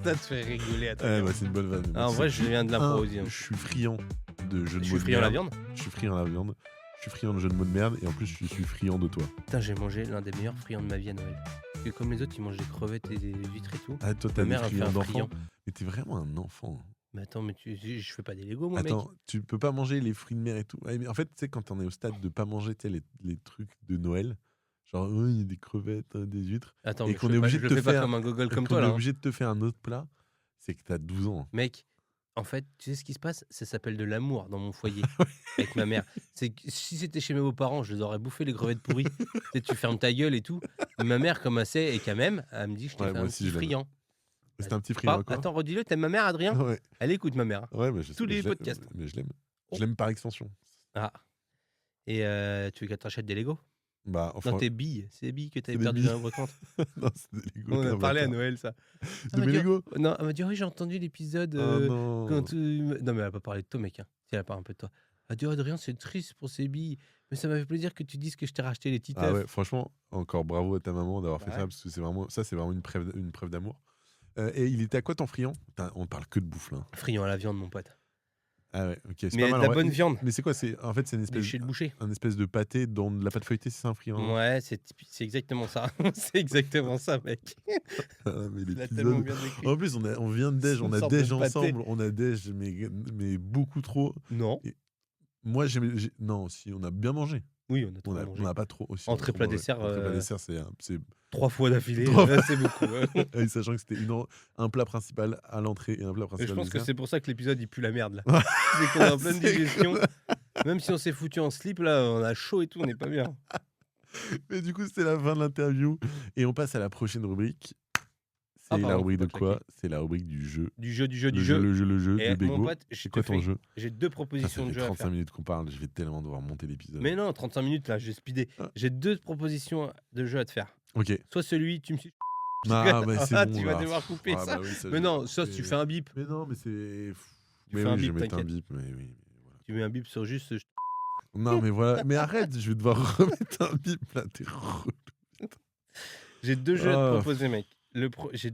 Ça te fait rigoler à toi. Bah, c'est une bonne vanne. Ah, en vrai, je viens de l'impro aussi. Je suis friand de jeux de mots. Je suis friand de la viande. Je suis friand de la viande. Je suis friand de jeux de mots de merde. Et en plus, je suis friand de toi. Putain, j'ai mangé l'un des meilleurs friands de ma vie à Noël. Parce que comme les autres, ils mangent des crevettes et des huîtres et tout. Ah, toi, Ma t'as des mère a fait friands un d'enfant. friand. Mais t'es vraiment un enfant. Mais attends, mais je fais pas des Legos, moi, mec. Attends, tu peux pas manger les fruits de mer et tout. Ouais, mais en fait, tu sais, quand on est au stade de pas manger les trucs de Noël, genre, oh, il y a des crevettes, des huîtres, Attends, et mais qu'on est obligé je de le te fais pas faire- comme un gogol comme qu'on toi, est là. hein. obligé de te faire un autre plat, c'est que t'as 12 ans. Mec, en fait, tu sais ce qui se passe? Ça s'appelle de l'amour dans mon foyer avec ma mère. C'est que si c'était chez mes beaux-parents, je les aurais bouffé les crevettes pourries. Tu sais, tu fermes ta gueule et tout. Mais ma mère, comme elle sait, et quand même, elle me dit je t'ai Ouais, fait moi un aussi, petit je l'aime. friand. C'était un petit friand, quoi. Attends, redis-le, t'aimes ma mère, Adrien? Ouais, Elle écoute ma mère. ouais, mais je sais, Tous mais les je l'aime, podcasts. Mais je l'aime. Oh. Je l'aime par extension. Ah. Et tu veux qu'elle t'achète des Legos? Bah, enfin. Non, tes billes. C'est des billes que t'avais des perdues billes. dans la brocante. Non, c'est des Lego. On t'es a un parlé à bâtard. Noël, ça. De mes Lego. Non, elle m'a dit, oui, j'ai entendu l'épisode. Oh non. Quand, non, mais elle a pas parlé de toi, mec. Hein. Si, elle a parlé un peu de toi. Elle a dit, Adrien, c'est triste pour ces billes. Mais ça m'a fait plaisir que tu dises que je t'ai racheté les petits Ah œufs. ouais, franchement, encore bravo à ta maman d'avoir fait Bah ça, ouais. parce que c'est vraiment une preuve d'amour. Et il était à quoi ton friand? On parle que de bouffe là. Friand à la viande, mon pote. Ah ouais, ok, c'est Mais pas de mal. la en vrai. bonne viande. Mais c'est quoi? En fait, c'est Des chez le boucher. un espèce de pâté dans de la pâte feuilletée, c'est ça un friand? Ouais, c'est exactement ça. c'est exactement ça, mec. Ah, mais Tu l'as l'épisode- tellement bien décrit. En plus, on vient de déj, C'est on une a sorte de déj pâté. ensemble, on a déj, mais beaucoup trop. Non. Moi, non, si, on a bien mangé. Oui, on a trop mangé. On n'a pas trop aussi. Entrée, on a trop plat, mangé. dessert, Entrée, plat, dessert, c'est 3 fois d'affilée, 3 c'est beaucoup. hein. Et sachant que c'était un plat principal à l'entrée et un plat Et principal je pense au que dessert. c'est pour ça que l'épisode il pue la merde là. c'est qu'on est en pleine C'est digestion. Même si on s'est foutu en slip là, on a chaud et tout, on n'est pas bien. Mais du coup, c'était la fin de l'interview. Et on passe à la prochaine rubrique. C'est la pardon, rubrique faut de pas quoi? claquer. C'est la rubrique du jeu. Du jeu, du jeu, Le du jeu, jeu. le jeu, le jeu Et de mon Bégo. pote, je C'est te quoi ton fais. jeu? J'ai 2 Putain, ça propositions de fait jeux à 35 faire. minutes qu'on parle. Je vais tellement devoir monter l'épisode. Mais non, 35 minutes là, j'ai speedé. Ah. J'ai 2 propositions de jeux à te faire. Ok. Soit celui, tu me suis. Ah, bah c'est Ah, bon. tu vas là. devoir couper Ah, ça. bah oui, ça, Mais je- non, ça, mais- tu fais un bip. Mais non, mais c'est. Tu Mais fais un oui, je bip, vais mettre un t'inquiète. bip. Mais oui. Mais voilà. Tu mets un bip sur juste. Non, mais voilà. Mais arrête, je vais devoir remettre un bip là. T'es relou. J'ai 2 jeux à te Ah. proposer, mec. J'ai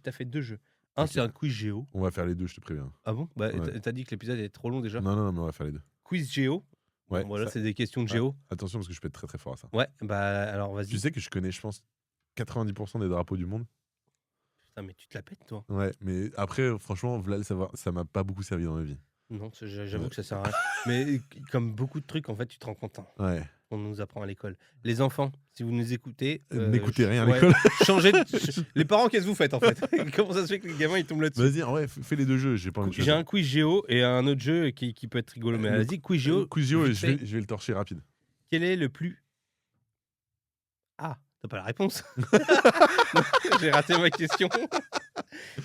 taffé 2 jeux. Un, Ok. c'est un quiz géo. On va faire les deux, je te préviens. Ah bon? Bah, Ouais. t'as dit que l'épisode est trop long déjà. Non, non, non, mais on va faire les deux. Quiz géo. Ouais. Bon, voilà, ça- c'est des questions de Ah, géo. Attention, parce que je peux être très très fort à ça. Ouais, bah alors Tu vas-y. sais que je connais, je pense, 90% des drapeaux du monde. Putain, mais tu te la pètes, toi. Ouais, mais après, franchement, voilà, ça m'a pas beaucoup servi dans ma vie. Non, j'avoue Ouais. que ça sert à rien. Mais comme beaucoup de trucs, en fait, tu te rends compte. Hein, Ouais. on nous apprend à l'école. Les enfants, si vous nous écoutez. N'écoutez rien à ouais, l'école. Changez. Les parents, qu'est-ce que vous faites en fait? Comment ça se fait que les gamins ils tombent là-dessus? Vas-y, ouais, fais les deux jeux, j'ai pas envie de J'ai choisir. un quiz géo et un autre jeu qui peut être rigolo. Mais Le vas-y, quiz géo. Quiz géo, vite je fait. vais le torcher rapide. Quel est le plus. Ah, t'as pas la réponse. J'ai raté ma question.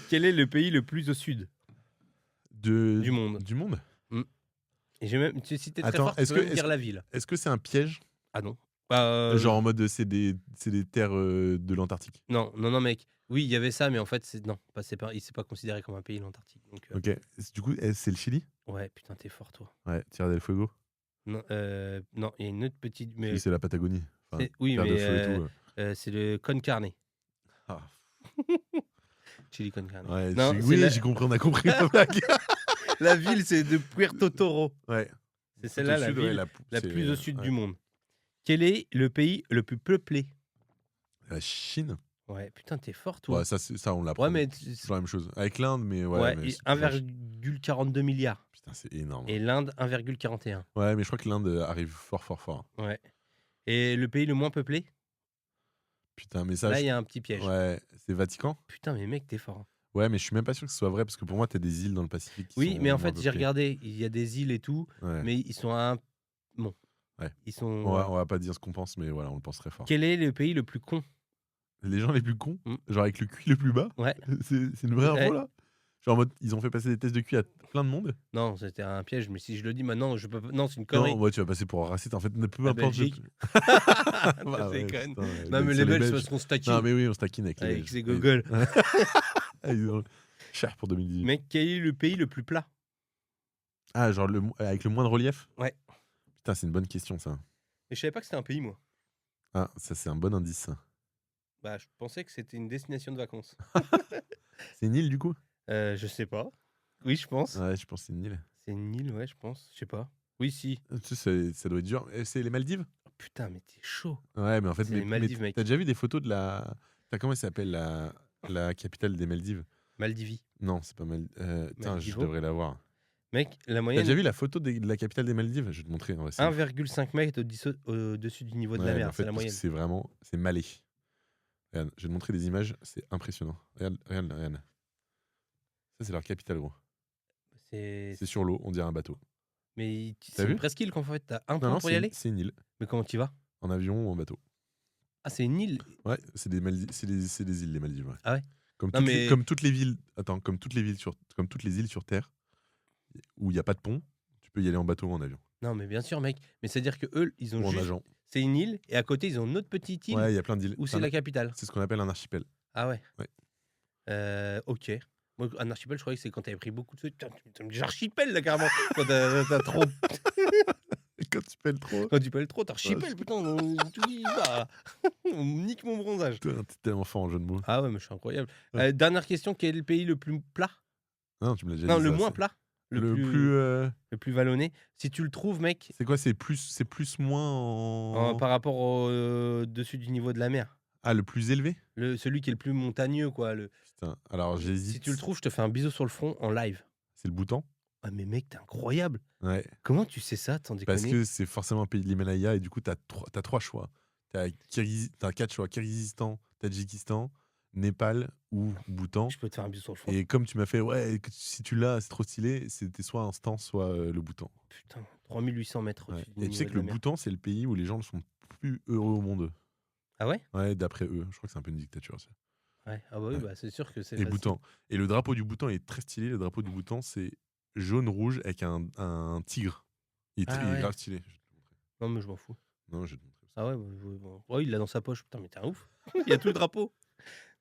Quel est le pays le plus au sud du monde? Du monde. Et j'ai même. Si t'es très Attends, fort, tu est-ce peux que- même dire la ville. Est-ce que c'est un piège? Ah non. Bah, Genre en mode c'est des terres de l'Antarctique. Non, non, non, mec. Oui, il y avait ça, mais en fait, non, il s'est pas considéré comme un pays, l'Antarctique. Donc, Ok. Du coup, c'est le Chili? ouais, putain, t'es fort, toi. Ouais, Tierra del Fuego. Non, non, il y a une autre petite. Mais, Chili, c'est la Patagonie. Enfin, oui, Terre de mais feu et tout. c'est le con carne. Ah. Chili con carne. Ouais, Non, oui, c'est la- j'ai compris, on a compris la blague. La ville, c'est de Puerto Toro. Ouais. C'est celle-là, Au la sud, ouais, ville la c'est- plus au sud ouais. du monde. Quel est le pays le plus peuplé? La Chine. Ouais, putain, t'es fort, toi. Ouais, ça on l'apprend. Ouais, mais. C'est la même chose. Avec l'Inde, mais ouais. Ouais, mais et c'est plus vache. 1,42 milliard. Putain, c'est énorme. Et l'Inde, 1,41. Ouais, mais je crois que l'Inde arrive fort, fort, fort. Ouais. Et le pays le moins peuplé? Putain, mais ça. Là, il y a un petit piège. Ouais, c'est Vatican. Putain, mais mec, t'es fort. Hein. Ouais, mais je suis même pas sûr que ce soit vrai parce que pour moi, t'as des îles dans le Pacifique. Qui Oui, sont mais en moins fait, j'ai peuplées. regardé, il y a des îles et tout, Ouais. mais ils sont à un. Bon. Ouais. Ils sont. On va pas dire ce qu'on pense, mais voilà, on le pense très fort. Quel est le pays le plus con? Les gens les plus cons, Mm. genre avec le QI le plus bas, Ouais. c'est une vraie info Ouais. là. Genre en mode, ils ont fait passer des tests de QI à plein de monde. Non, c'était un piège, mais si je le dis maintenant, je peux pas. Non, c'est une connerie. Non, ouais, tu vas passer pour un raciste en fait. Peu La importe. Belgique. Ah, Ça ouais, déconne. putain, ouais, Non, mais c'est les Belges, c'est Belges. parce qu'on se taquine. Non, mais oui, on se taquine avec les Avec Belges. ses gogoles. Ah, ils ont cher pour 2018. Mec, quel est le pays le plus plat? Ah, genre avec le moins de relief. Ouais. Putain, c'est une bonne question ça. Et je savais pas que c'était un pays, moi. Ah, ça c'est un bon indice. Ça. Bah, je pensais que c'était une destination de vacances. C'est une île du coup? Je sais pas. Oui, je pense. Ouais, je pense que c'est une île. C'est une île, ouais, je pense. Je sais pas. Oui, si. Tu sais, ça doit être dur. C'est les Maldives? Oh, putain, mais t'es chaud. Ouais, mais en fait, C'est les Maldives, mec. t'as déjà vu des photos de comment elle s'appelle la capitale des Maldives? Maldivie. Non, c'est pas mal. Putain, je Maldivo. devrais la voir. Mec, la T'as moyenne. déjà vu la photo de la capitale des Maldives? Je vais te montrer. En vrai, c'est 1,5 mètres au-dessus du niveau de Ouais, la mais mer, en fait, c'est la parce que moyenne. c'est vraiment, c'est Malais. Regarde, je vais te montrer des images, c'est impressionnant. Regarde, regarde, regarde. Ça, c'est leur capitale, gros. C'est. C'est sur l'eau, on dirait un bateau. Mais T'as c'est vu une presqu'île qu'en fait, t'as un Non, point non, pour y aller. c'est une île. Mais comment tu vas? En avion ou en bateau. Ah, c'est une île. Ouais, c'est des îles, les Maldives. Ouais. Ah ouais Comme, Non, toutes mais- comme toutes les villes. Attends, comme toutes les îles sur Terre, où il n'y a pas de pont, tu peux y aller en bateau ou en avion. Non, mais bien sûr, mec. Mais c'est-à-dire que eux, ils ont Ou en juste. nageant. C'est une île, et à côté, ils ont une autre petite île Ouais, il y a plein d'îles. où c'est la capitale. C'est ce qu'on appelle un archipel. Ah ouais. Ouais. Ok. Moi, un archipel, je croyais que c'est quand t'avais pris beaucoup de feu. Putain, tu me dis archipel là carrément. Quand t'as trop. Quand tu pèles trop. Quand tu pèles trop, t'archipel, putain. Tout y va. On nique mon bronzage. Putain, t'es enfant en jeu de mots. Ah ouais, mais je suis incroyable. Ouais. Dernière question, quel est le pays le plus plat? Non, tu me l'as déjà Non, dit. le ça, moins c'est- plat. Le plus. Le plus vallonné. Si tu le trouves, mec, C'est quoi? C'est plus moins en. par rapport au dessus du niveau de la mer. Ah, le plus élevé? Celui qui est le plus montagneux, quoi. Putain, alors j'hésite. Si tu le trouves, je te fais un bisou sur le front en live. C'est le Bhoutan? Ah mais mec, t'es incroyable. Ouais. Comment tu sais ça, sans déconner? Parce que c'est forcément un pays de l'Himalaya et du coup, t'as trois choix. T'as 4 choix: Kirghizistan, Tadjikistan, Népal ou Bhoutan. Je peux te faire un bisou sur le front. Et comme tu m'as fait, ouais, si tu l'as, c'est trop stylé, c'était soit Instant, soit le Bhoutan. Putain, 3800 mètres Ouais. au-dessus du Et tu niveau sais de que la le mer. Bhoutan, c'est le pays où les gens sont plus heureux au monde. Ah ouais? Ouais, d'après eux. Je crois que c'est un peu une dictature aussi. Ouais. Ah bah oui, Ouais. bah c'est sûr que c'est Et facile. Bhoutan. Et le drapeau du Bhoutan est très stylé. Le drapeau du Bhoutan, c'est jaune-rouge avec un tigre. Il Ah est ouais. grave stylé. Je vais te le montrer. Non, mais je m'en fous. Non, je vais te montrer. Ah ouais, bon. Ouais, il l'a dans sa poche. Putain, mais t'es un ouf. Il y a tout le drapeau.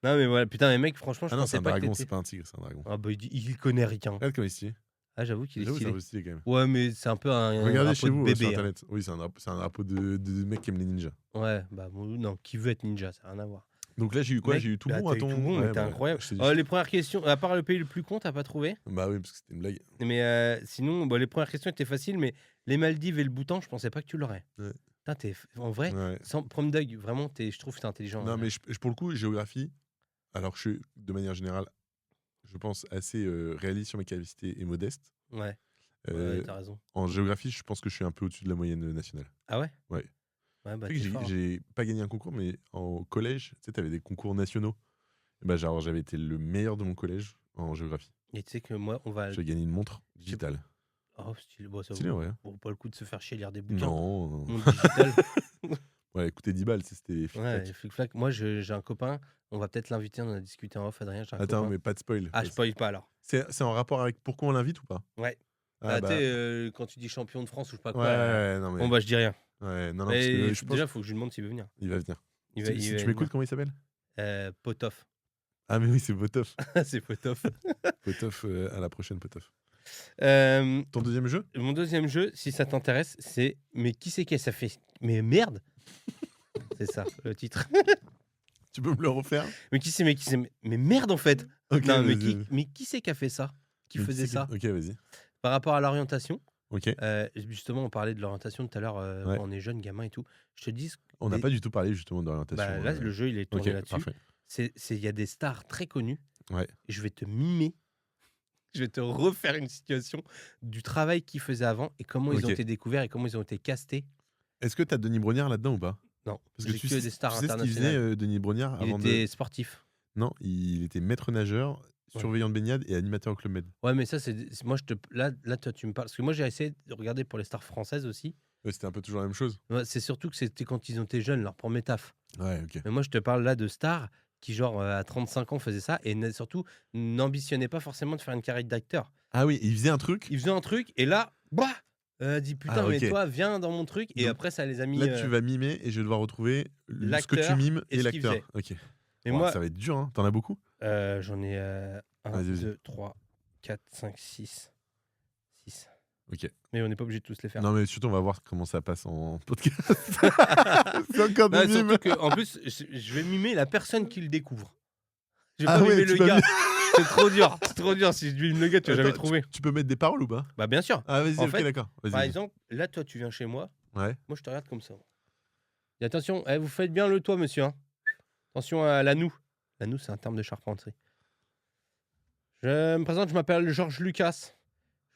Non, mais voilà. Putain, mais mec, franchement, je Ah non, c'est pensais un pas que dragon, t'étais. c'est pas un tigre, c'est un dragon. Ah bah il connaît rien. Regarde comme il est stylé. Ah, j'avoue qu'il est J'avoue, c'est un stylé. peu stylé quand même. Ouais, mais c'est un peu un Regardez drapeau chez de vous sur bébé. Hein. internet. Oui, c'est un drapeau de mec qui aime les ninjas. Ouais, bah bon, non, qui veut être ninja, ça n'a rien à voir. Donc là, j'ai eu quoi? Mec, J'ai eu tout bah, bon t'as à eu ton. tout bon, mais Ouais, t'es bah, incroyable. je t'ai dit. Les premières questions, à part le pays le plus con, t'as pas trouvé. Bah oui, parce que c'était une blague. Mais sinon, bah, les premières questions étaient faciles, mais les Maldives et le Bhoutan, je pensais pas que tu l'aurais. Ouais. Putain, en vrai, Ouais. sans prom dog, vraiment, je trouve que t'es intelligent. Non, hein, mais pour le coup, géographie, alors que je suis de manière générale, je pense, assez réaliste sur mes capacités et modeste. Ouais, Euh, t'as raison. En géographie, je pense que je suis un peu au-dessus de la moyenne nationale. Ah ouais? Ouais. Ouais, bah Tu sais t'es que fort. j'ai pas gagné un concours, mais en collège, tu sais, t'avais des concours nationaux. Et bah, genre, j'avais été le meilleur de mon collège en géographie. Et tu sais que moi, on va. J'ai gagné une montre digitale. Oh, stylé. Bon, ça Stylé, vaut ouais. pas le coup de se faire chier lire des bouquins. Non. Mon digital. Ouais, coûtait 10 balles, c'était Ouais, flic-flac. flic-flac. Moi, j'ai un copain, on va peut-être l'inviter, on a discuté en off, Adrien, j'ai un Attends, copain. mais pas de spoil. Ah, je spoil pas alors. C'est en rapport avec pourquoi on l'invite ou pas? Ouais. Ah Tu bah. sais, quand tu dis champion de France ou je sais pas Ouais, quoi. ouais, non, mais. Bon, bah, je dis rien. Ouais, non, parce Mais que je pense déjà, faut que je lui demande s'il veut venir. il va venir. Il Si va tu venir. m'écoutes, comment il s'appelle? Potoff. Ah, mais oui, c'est Potoff. C'est Potoff. Potoff, à la prochaine, Potoff. Euh, Ton deuxième jeu? Mon deuxième jeu, si ça t'intéresse, c'est Mais qui c'est qui ça fait? Mais merde! C'est ça, le titre. Tu peux me le refaire? Mais qui c'est? Mais merde, en fait! Ok, Non, vas-y. mais qui c'est qui a fait ça? Qui Mais faisait c'est ça? Ok, vas-y. Par rapport à l'orientation, Ok. justement, on parlait de l'orientation tout à l'heure, Ouais. quand on est jeune, gamin et tout. Je te dis, On n'a pas du tout parlé justement d'orientation. bah, là, le jeu, il est tourné Ok, là-dessus. parfait. Il y a des stars très connues. Ouais. Et je vais te mimer. Je vais te refaire une situation du travail qu'ils faisaient avant et comment ils ont Ok. été découverts et comment ils ont été castés. Est-ce que t'as Denis Brognard là-dedans ou pas? Non, Parce que j'ai tu que sais, des stars tu sais ce qu'il internationales. faisait, Denis Brognard, Il avant était sportif. Non, il était maître nageur, Ouais. surveillant de baignade et animateur au Club Med. Ouais, mais ça, moi, là, toi, tu me parles. Parce que moi, j'ai essayé de regarder pour les stars françaises aussi. Ouais, c'était un peu toujours la même chose. Ouais, c'est surtout que c'était quand ils ont été jeunes, leur premier taf. Ouais, ok. Mais moi, je te parle là de stars qui, genre, à 35 ans, faisaient ça et surtout n'ambitionnaient pas forcément de faire une carrière d'acteur. Ah oui, il faisait un truc. Ils faisaient un truc et là, bah, dit putain, Ah, mais ok. toi, viens dans mon truc. Et Donc, après, ça les a mis. Là, tu vas mimer et je vais devoir retrouver ce que tu l'acteur mimes et et ce qu'il l'acteur. faisait. Ok. Et Ouah, moi, ça va être dur, hein. T'en as beaucoup? j'en ai 1, Vas-y, vas-y. 2, 3, 4, 5, 6. 6. Ok. Mais on n'est pas obligé de tous les faire. Non, mais surtout, on va voir comment ça passe en podcast. C'est encore Non, des mimes. surtout que, en plus, je vais mimer la personne qui le découvre. Je vais Ah pas ouais, mimer tu le vas gars. C'est trop dur. C'est trop dur. Si je mime le gars, tu vas jamais Attends, trouver. Tu peux mettre des paroles ou pas? Bah, bien sûr. Ah, vas-y, En ok, fait, d'accord. Vas-y, Par vas-y. exemple, là, toi, tu viens chez moi. Ouais. Moi, je te regarde comme ça. Et attention, vous faites bien le toit, monsieur. Hein. Attention à la noue. La noue, c'est un terme de charpenterie. Je me présente, je m'appelle Georges Lucas.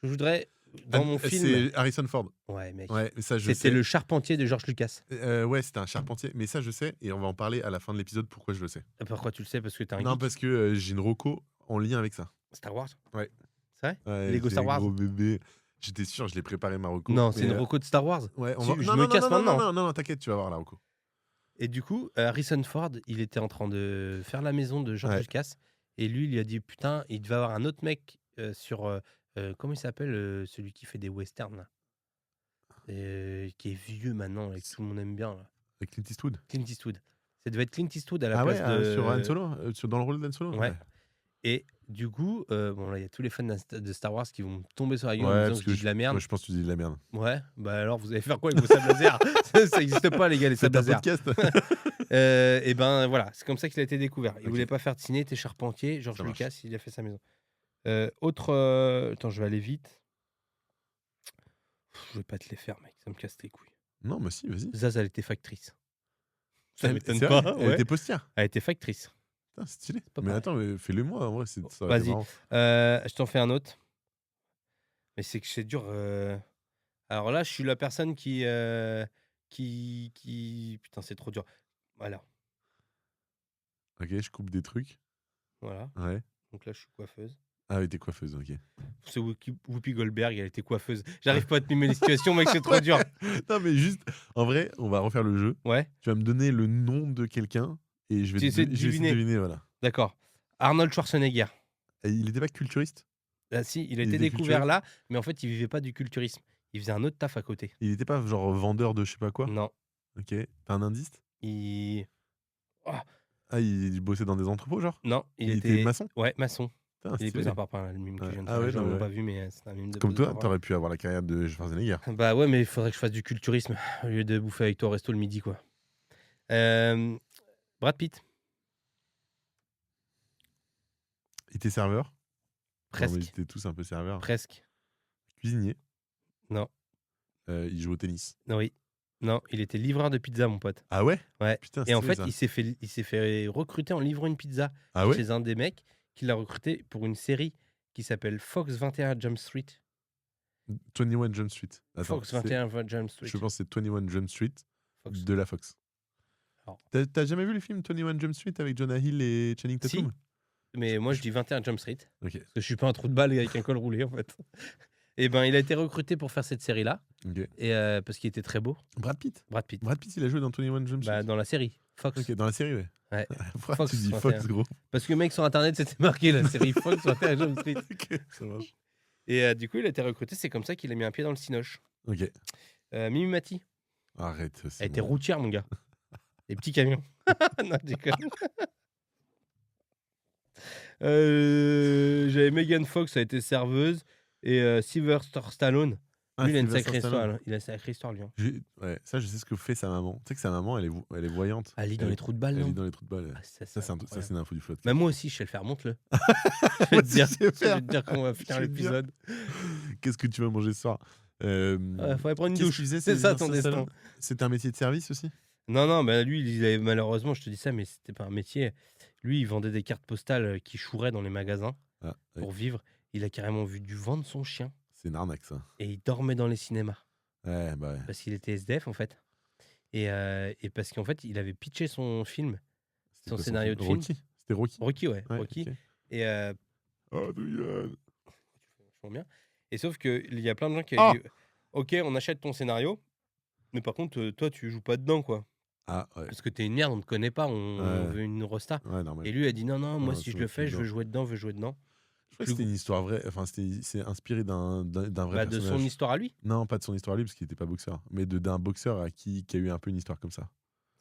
Je voudrais, dans mon film. C'est Harrison Ford. Ouais, mec. Ouais, mais ça, je C'était sais. le charpentier de Georges Lucas. Ouais, c'était un charpentier. Mais ça, je sais. Et on va en parler à la fin de l'épisode pourquoi je le sais. Et pourquoi tu le sais? Parce que t'es un Non, geek. parce que j'ai une reco en lien avec ça. Star Wars? Ouais. C'est vrai? Ouais, Lego c'est Star Wars? gros bébé. J'étais sûr, je l'ai préparé ma reco. Non, mais, c'est une reco de Star Wars. Ouais, Si, va... je non, me non, casse non, maintenant. non, t'inquiète, tu vas voir la reco. Et du coup, Harrison Ford, il était en train de faire la maison de George Ouais. Lucas. Et lui, il lui a dit, putain, il devait avoir un autre mec sur... comment il s'appelle, celui qui fait des westerns, là qui est vieux maintenant et que tout le monde aime bien, là. Avec Clint Eastwood. Clint Eastwood. Ça devait être Clint Eastwood à la Ah ouais, place de... sur Han Solo dans le rôle d'Han Solo. Ouais. Et du coup, bon là, il y a tous les fans de Star Wars qui vont me tomber sur la gueule en Ouais, disant parce que je dis de la merde. Moi, je pense que tu dis de la merde. Ouais, bah alors vous allez faire quoi avec vos sables laser? Ça n'existe pas, les gars, les C'est sables un laser. podcast. Et ben voilà, c'est comme ça qu'il a été découvert. Il Ok. voulait pas faire de ciné, il était charpentier. Georges Ça marche. Lucas, il a fait sa maison. Attends, je vais aller vite. Je vais pas te les faire, mec, ça me casse les couilles. Non, mais si, vas-y. Zaz, elle était factrice. Ça m'étonne C'est pas. vrai, Elle Ouais. était postière. Elle était factrice. Putain, c'est stylé. pas Mais pareil. attends, mais fais-le moi, en vrai, ça aurait été Vas-y. marrant. Je t'en fais un autre. Mais c'est que c'est dur. Alors là, je suis la personne qui. Putain, c'est trop dur. Voilà. Ok, je coupe des trucs. Voilà. Ouais. Donc là, je suis coiffeuse. Ah oui, t'es coiffeuse, ok. C'est Whoopi Goldberg, elle était coiffeuse. J'arrive pas à te mimer les situations, mec, c'est trop dur. Non, mais juste, en vrai, on va refaire le jeu. Ouais, Tu vas me donner le nom de quelqu'un et je vais tu essaies de je vais essayer de deviner. deviner, voilà. D'accord. Arnold Schwarzenegger. Et il était pas culturiste? Ah si, il a Il été était découvert culturiste? là, mais en fait, il vivait pas du culturisme. Il faisait un autre taf à côté. Il était pas genre vendeur de je sais pas quoi? Non, Ok. T'as un indice? il... Oh, Ah, il bossait dans des entrepôts, genre? non, il Il était était... maçon? Ouais, maçon. Putain, Il est stylé. posé par pain, le mime que Ouais. je viens de Ah faire. Les ouais, gens non, mais l'ont pas ouais. vu, mais c'est un mime de Comme posé toi, par pain. t'aurais pu avoir la carrière de Schwarzenegger. Bah ouais, mais il faudrait que je fasse du culturisme au lieu de bouffer avec toi au resto le midi, quoi. Brad Pitt, Il était serveur? Non, mais ils presque. étaient tous un peu serveurs. Presque. Cuisinier? Non, Il joue au tennis. oui. Non, il était livreur de pizza, mon pote. Ah ouais? Ouais. Putain, Et en stylé, fait, ça. il s'est fait recruter en livrant une pizza Ah ouais? chez un des mecs qui l'a recruté pour une série qui s'appelle Fox 21 Jump Street. 21 Jump Street. Attends, Fox 21 Jump Street. je pense que c'est 21 Jump Street Fox. de la Fox. Alors. T'as jamais vu le film 21 Jump Street avec Jonah Hill et Channing Tatum? Si, mais moi je dis 21 Jump Street. Ok. Parce que je suis pas un trou de balle avec un col roulé en fait. Et ben il a été recruté pour faire cette série-là. Ok. Et parce qu'il était très beau. Brad Pitt? Brad Pitt. Brad Pitt, il a joué dans 21 Jump Street? Bah, dans la série. Fox. Ok, dans la série, ouais. Ouais. Pourquoi Fox, tu dis 21. Fox, gros? Parce que mec sur internet c'était marqué la série Fox 21 Jump Street. Ok, ça marche. Et du coup il a été recruté, c'est comme ça qu'il a mis un pied dans le cinoche. Ok. Mimi Mati. Arrête. Elle était routière mon gars. Des petits camions. Non, je déconne. J'avais Megan Fox, elle était serveuse. Et Sylvester Stallone. Ah, Lui, il a une Sylvester sacrée Stallone. histoire. Il a une sacrée histoire, lui. Hein. Ouais, ça, je sais ce que fait sa maman. Tu sais que sa maman, elle est voyante. Elle lit dans les trous de balles, Elle non lit dans les trous de balles. Ah, Ça, c'est incroyable. une info du flot. Bah, moi aussi, je sais le faire. Montre-le. Moi Je aussi, je sais vais faire. te dire qu'on va finir Je vais te dire. l'épisode. Qu'est-ce que tu vas manger ce soir? Faudrait prendre une Qu'est-ce douche. qu'il faisait, C'est ça ton Sylvester destin. Stallone? C'était un métier de service aussi? Non, non, bah lui, il avait, malheureusement, je te dis ça, mais c'était pas un métier. Lui, il vendait des cartes postales qui chouraient dans les magasins Ah, ouais. pour vivre. Il a carrément vu du vent de son chien C'est une arnaque, ça. et il dormait dans les cinémas Ouais, bah ouais. parce qu'il était SDF en fait. Et parce qu'en fait, il avait pitché son film, C'était son quoi scénario de film. Rocky? C'était Rocky? Rocky, ouais, Ouais, Rocky. ok. Et Adrien. vachement bien. Et sauf qu'il y a plein de gens qui Ah avaient dit ok, on achète ton scénario, mais par contre, toi, tu joues pas dedans, quoi. Ah, ouais. Parce que t'es une merde, on te connaît pas, on Ouais. veut une rosta. Ouais, normal. Et lui a dit non, non, moi, Non, si tu je veux le plus fais, je veux dedans. jouer dedans. Je crois que c'était une histoire vraie. Enfin, c'est inspiré d'un vrai Bah, de personnage. son histoire à lui. Non, pas de son histoire à lui, parce qu'il était pas boxeur. Mais d'un boxeur qui a eu un peu une histoire comme ça.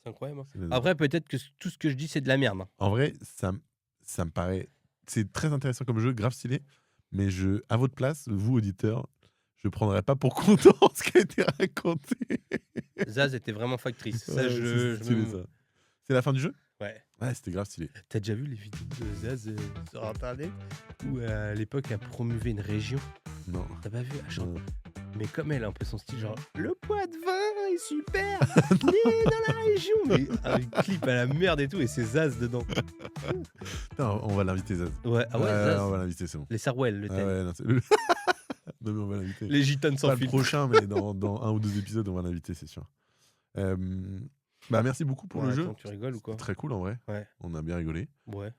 C'est incroyable. Hein. C'est la- Après, peut-être que tout ce que je dis, c'est de la merde. Hein. En vrai, ça me paraît. C'est très intéressant comme jeu, grave stylé. Mais à votre place, vous, auditeurs, je prendrais pas pour content ce qui a été raconté. Zaz était vraiment factrice. Ça, Ouais, je c'est stylé, me- ça. C'est la fin du jeu? Ouais. Ouais, c'était grave stylé. T'as déjà vu les vidéos de Zaz sur internet où à l'époque elle promouvait une région? Non. T'as pas vu? Elle chante. Non. Mais comme elle a un peu son style, genre le poids de vin est super, né dans la région. Mais un clip à la merde et tout, et c'est Zaz dedans. Putain, on va l'inviter, Zaz. Ouais, ah ouais, Zaz. On va l'inviter, c'est bon. Les Sarwell, le Ah thème. ouais, non, non, mais on va l'inviter. Les gitanes sans Pas le fil. prochain, mais dans un ou deux épisodes, on va l'inviter, c'est sûr. Bah, merci beaucoup pour le jeu. Tu rigoles ou quoi? C'était très cool en vrai. Ouais. On a bien rigolé. Ouais.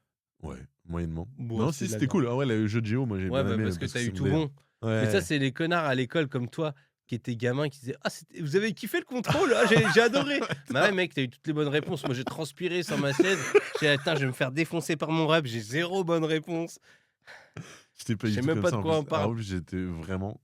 Ouais, moyennement. Bon, non, c'est si, de la c'était merde. cool. En vrai, le jeu de Géo, moi j'ai Ouais, bien bah, aimé. parce que t'as eu ça me tout dé- bon. Ouais. Mais ça, c'est les connards à l'école comme toi qui étaient gamins qui disaient ah, vous avez kiffé le contrôle? Ah, j'ai adoré. Bah ouais, mec, t'as eu toutes les bonnes réponses. Moi, j'ai transpiré sur ma chaise. J'ai dit, attends, je vais me faire défoncer par mon rap. J'ai 0 bonne réponse. J'étais pas Je du sais tout même comme pas ça, de en quoi plus. on parle. En plus,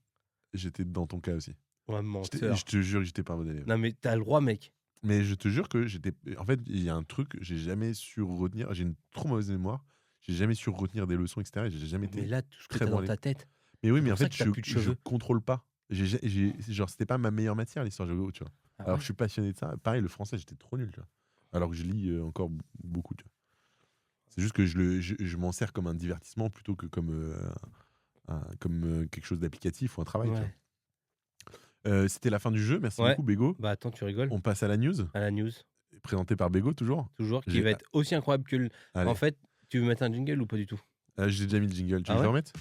j'étais dans ton cas aussi. Ouais, menteur. Je te jure que j'étais pas un bon élève. Non, mais t'as le droit, mec. Mais je te jure que j'étais. En fait, il y a un truc, j'ai jamais su retenir. J'ai une trop mauvaise mémoire. J'ai jamais su retenir des leçons, etc. Et j'ai jamais été. Mais là, tout ce que très t'as bon dans ta élève. tête. Mais oui, c'est mais en pour ça fait, que t'as plus de je cheveux. contrôle pas. Genre, c'était pas ma meilleure matière, l'histoire géo, tu vois. Ah Alors, ouais je suis passionné de ça. Pareil, le français, j'étais trop nul, tu vois. Alors que je lis encore beaucoup, tu vois. C'est juste que je m'en sers comme un divertissement plutôt que comme, quelque chose d'applicatif ou un travail, tu Ouais. vois. C'était la fin du jeu. Merci Ouais. beaucoup, Bégo. Bah attends, tu rigoles. On passe à la news, À la news, présentée par Bégo, toujours. toujours, qui J'ai- va être aussi incroyable que le. Allez. En fait, tu veux mettre un jingle ou pas du tout? J'ai déjà mis le jingle. Tu Ah veux que je ouais le remette?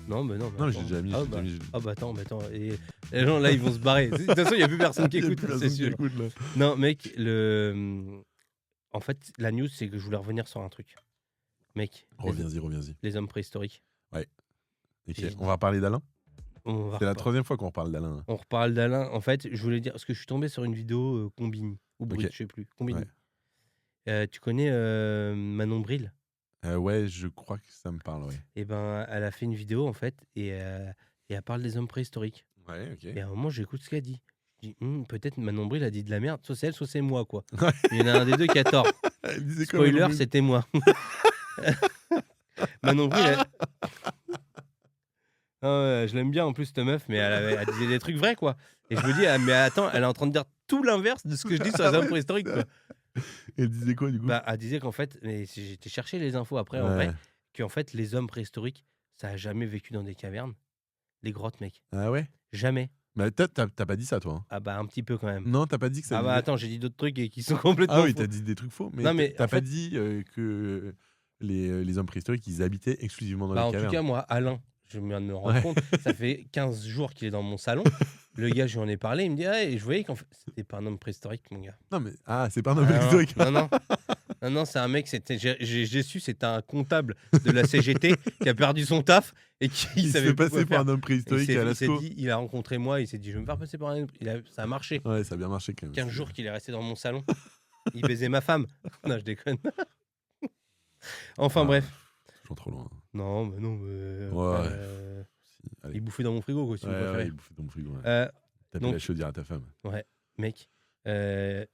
Non, mais non. Non, mais j'ai attends. déjà mis. Ah j'ai bah, déjà mis- ah bah attends. Et les gens là, ils vont se barrer. De toute façon, il n'y a plus personne qui Il y a écoute, plus c'est personne qui sûr. écoute, là. Non, mec, en fait, la news, c'est que je voulais revenir sur un truc. Mec, Reviens-y. les hommes préhistoriques. Ouais. Ok, J'ai on va parler d'Alain. On va C'est la repa troisième fois qu'on reparle d'Alain. Hein. on reparle d'Alain. En fait, je voulais dire parce que je suis tombé sur une vidéo, Combini ou Ok, Brut, je sais plus, ouais. Combini. Tu connais, Manon Bril? Ouais, je crois que ça me parle, ouais. Et ben, elle a fait une vidéo en fait et elle parle des hommes préhistoriques. Ouais, ok. Et à un moment, j'écoute ce qu'elle dit. Je dis: peut-être Manon Bril a dit de la merde, soit c'est elle, soit c'est moi, quoi. Ouais. Il y en a un des 2 qui a tort. Elle disait quoi, Spoiler, Manon Bril c'était moi. Manon Bril, elle ah ouais, je l'aime bien en plus cette meuf, mais elle disait des trucs vrais, quoi. Et je me dis: «Ah mais attends, elle est en train de dire tout l'inverse de ce que je dis sur les hommes préhistoriques, quoi». Elle disait quoi, du coup? Bah, elle disait qu'en fait mais j'ai été chercher les infos après en vrai, Ouais. qu'en fait les hommes préhistoriques, ça a jamais vécu dans des cavernes, les grottes, mec. Ah ouais? Jamais. Mais t'as pas dit ça, toi? Hein? Ah bah, un petit peu quand même. Non, t'as pas dit que ça Ah bah, vivait. attends, j'ai dit d'autres trucs et qui sont Ah complètement oui, faux. t'as dit des trucs faux, mais Non mais t'as en pas fait dit que les hommes préhistoriques, ils habitaient exclusivement dans bah, les en tout cavernes. cas moi, Alain, je viens de me rendre Ouais. compte, ça fait 15 jours qu'il est dans mon salon. Le gars, je lui en ai parlé, il me dit: «Ah» et je voyais qu'en fait c'était pas un homme préhistorique, mon gars. Non, mais c'est pas un homme Ah préhistorique. non, non, non. Non, non, c'est un mec, j'ai su, c'était un comptable de la CGT qui a perdu son taf et qui Il se savait fait plus quoi passer pour faire. un homme Il préhistorique s'est à il s'est l'ASCO. dit, il a rencontré moi, il s'est dit: «Je vais me faire passer pour un» ça a marché. Ouais, ça a bien marché quand même. 15 jours qu'il est resté dans mon salon. Il baisait ma femme. Non, je déconne. Enfin Ah, bref. toujours trop loin. Non, mais non, Ouais. Si, il allez. bouffait dans mon frigo, quoi, si vous Ouais, préférez. il bouffait dans mon frigo. Ouais. Heu, Taper donc la chaudière à ta femme. ouais, mec,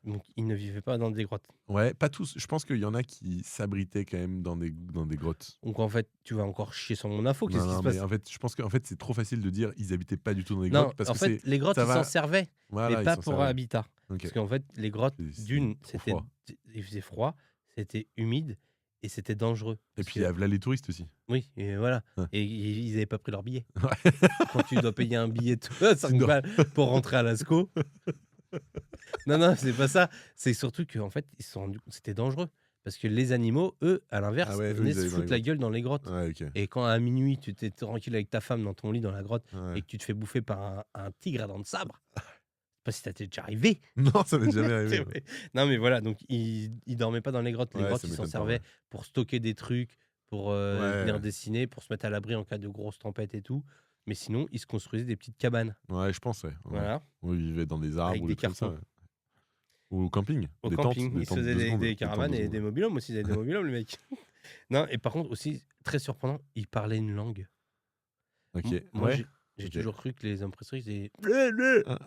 donc il ne vivait pas dans des grottes. Ouais, pas tous. Je pense qu'il y en a qui s'abritaient quand même dans des grottes. Donc en fait, tu vas encore chier sur mon info, Non, qu'est-ce qui non, se mais passe? en fait, je pense qu'en fait, c'est trop facile de dire ils habitaient pas du tout dans des Non, grottes parce en que fait, les grottes, ça ils s'en va. servaient, mais Voilà, ils pas s'en pour servaient. habitat. Ok. Parce qu'en fait, les grottes, C'est d'une, trop c'était froid. il faisait froid, c'était humide et c'était dangereux. Et Parce puis il y que a là les touristes aussi. oui, et voilà. Ouais. Et ils avaient pas pris leur billet. Ouais. Quand tu dois payer un billet de 5 dois- balles pour rentrer à Lascaux. Non, non, c'est pas ça. C'est surtout qu'en fait, ils se sont rendus compte que c'était dangereux. Parce que les animaux, eux, à l'inverse, Ah ouais, eux, venaient ils se allaient dans foutre les la grottes. gueule dans les grottes. Ouais, ok. Et quand à minuit, tu étais tranquille avec ta femme dans ton lit dans la grotte Ouais. et que tu te fais bouffer par un tigre à dents de sabre, je sais pas si ça t'est déjà arrivé. Non, ça m'est jamais arrivé. C'est vrai. Non, mais voilà, donc ils dormaient pas dans les grottes. Les Ouais, grottes, ça ils s'en m'étonne pas, servaient ouais. pour stocker des trucs, pour venir Ouais. dessiner, pour se mettre à l'abri en cas de grosse tempête et tout. Mais sinon, ils se construisaient des petites cabanes. Ouais, je pense, ouais. Voilà, On vivait dans des arbres avec ou des des trucs comme ça. cartons. Ouais. Ou au camping. Au Des camping, tentes, ils se faisaient de des seconde. Des tentes caravanes de et seconde. des mobil-homes aussi. Ils avaient des mobil-homes, les mecs. Non, et par contre, aussi, très surprenant, ils parlaient une langue. Ok. Moi, Ouais. j'ai Ok. toujours cru que les hommes préhistoriques, c'est.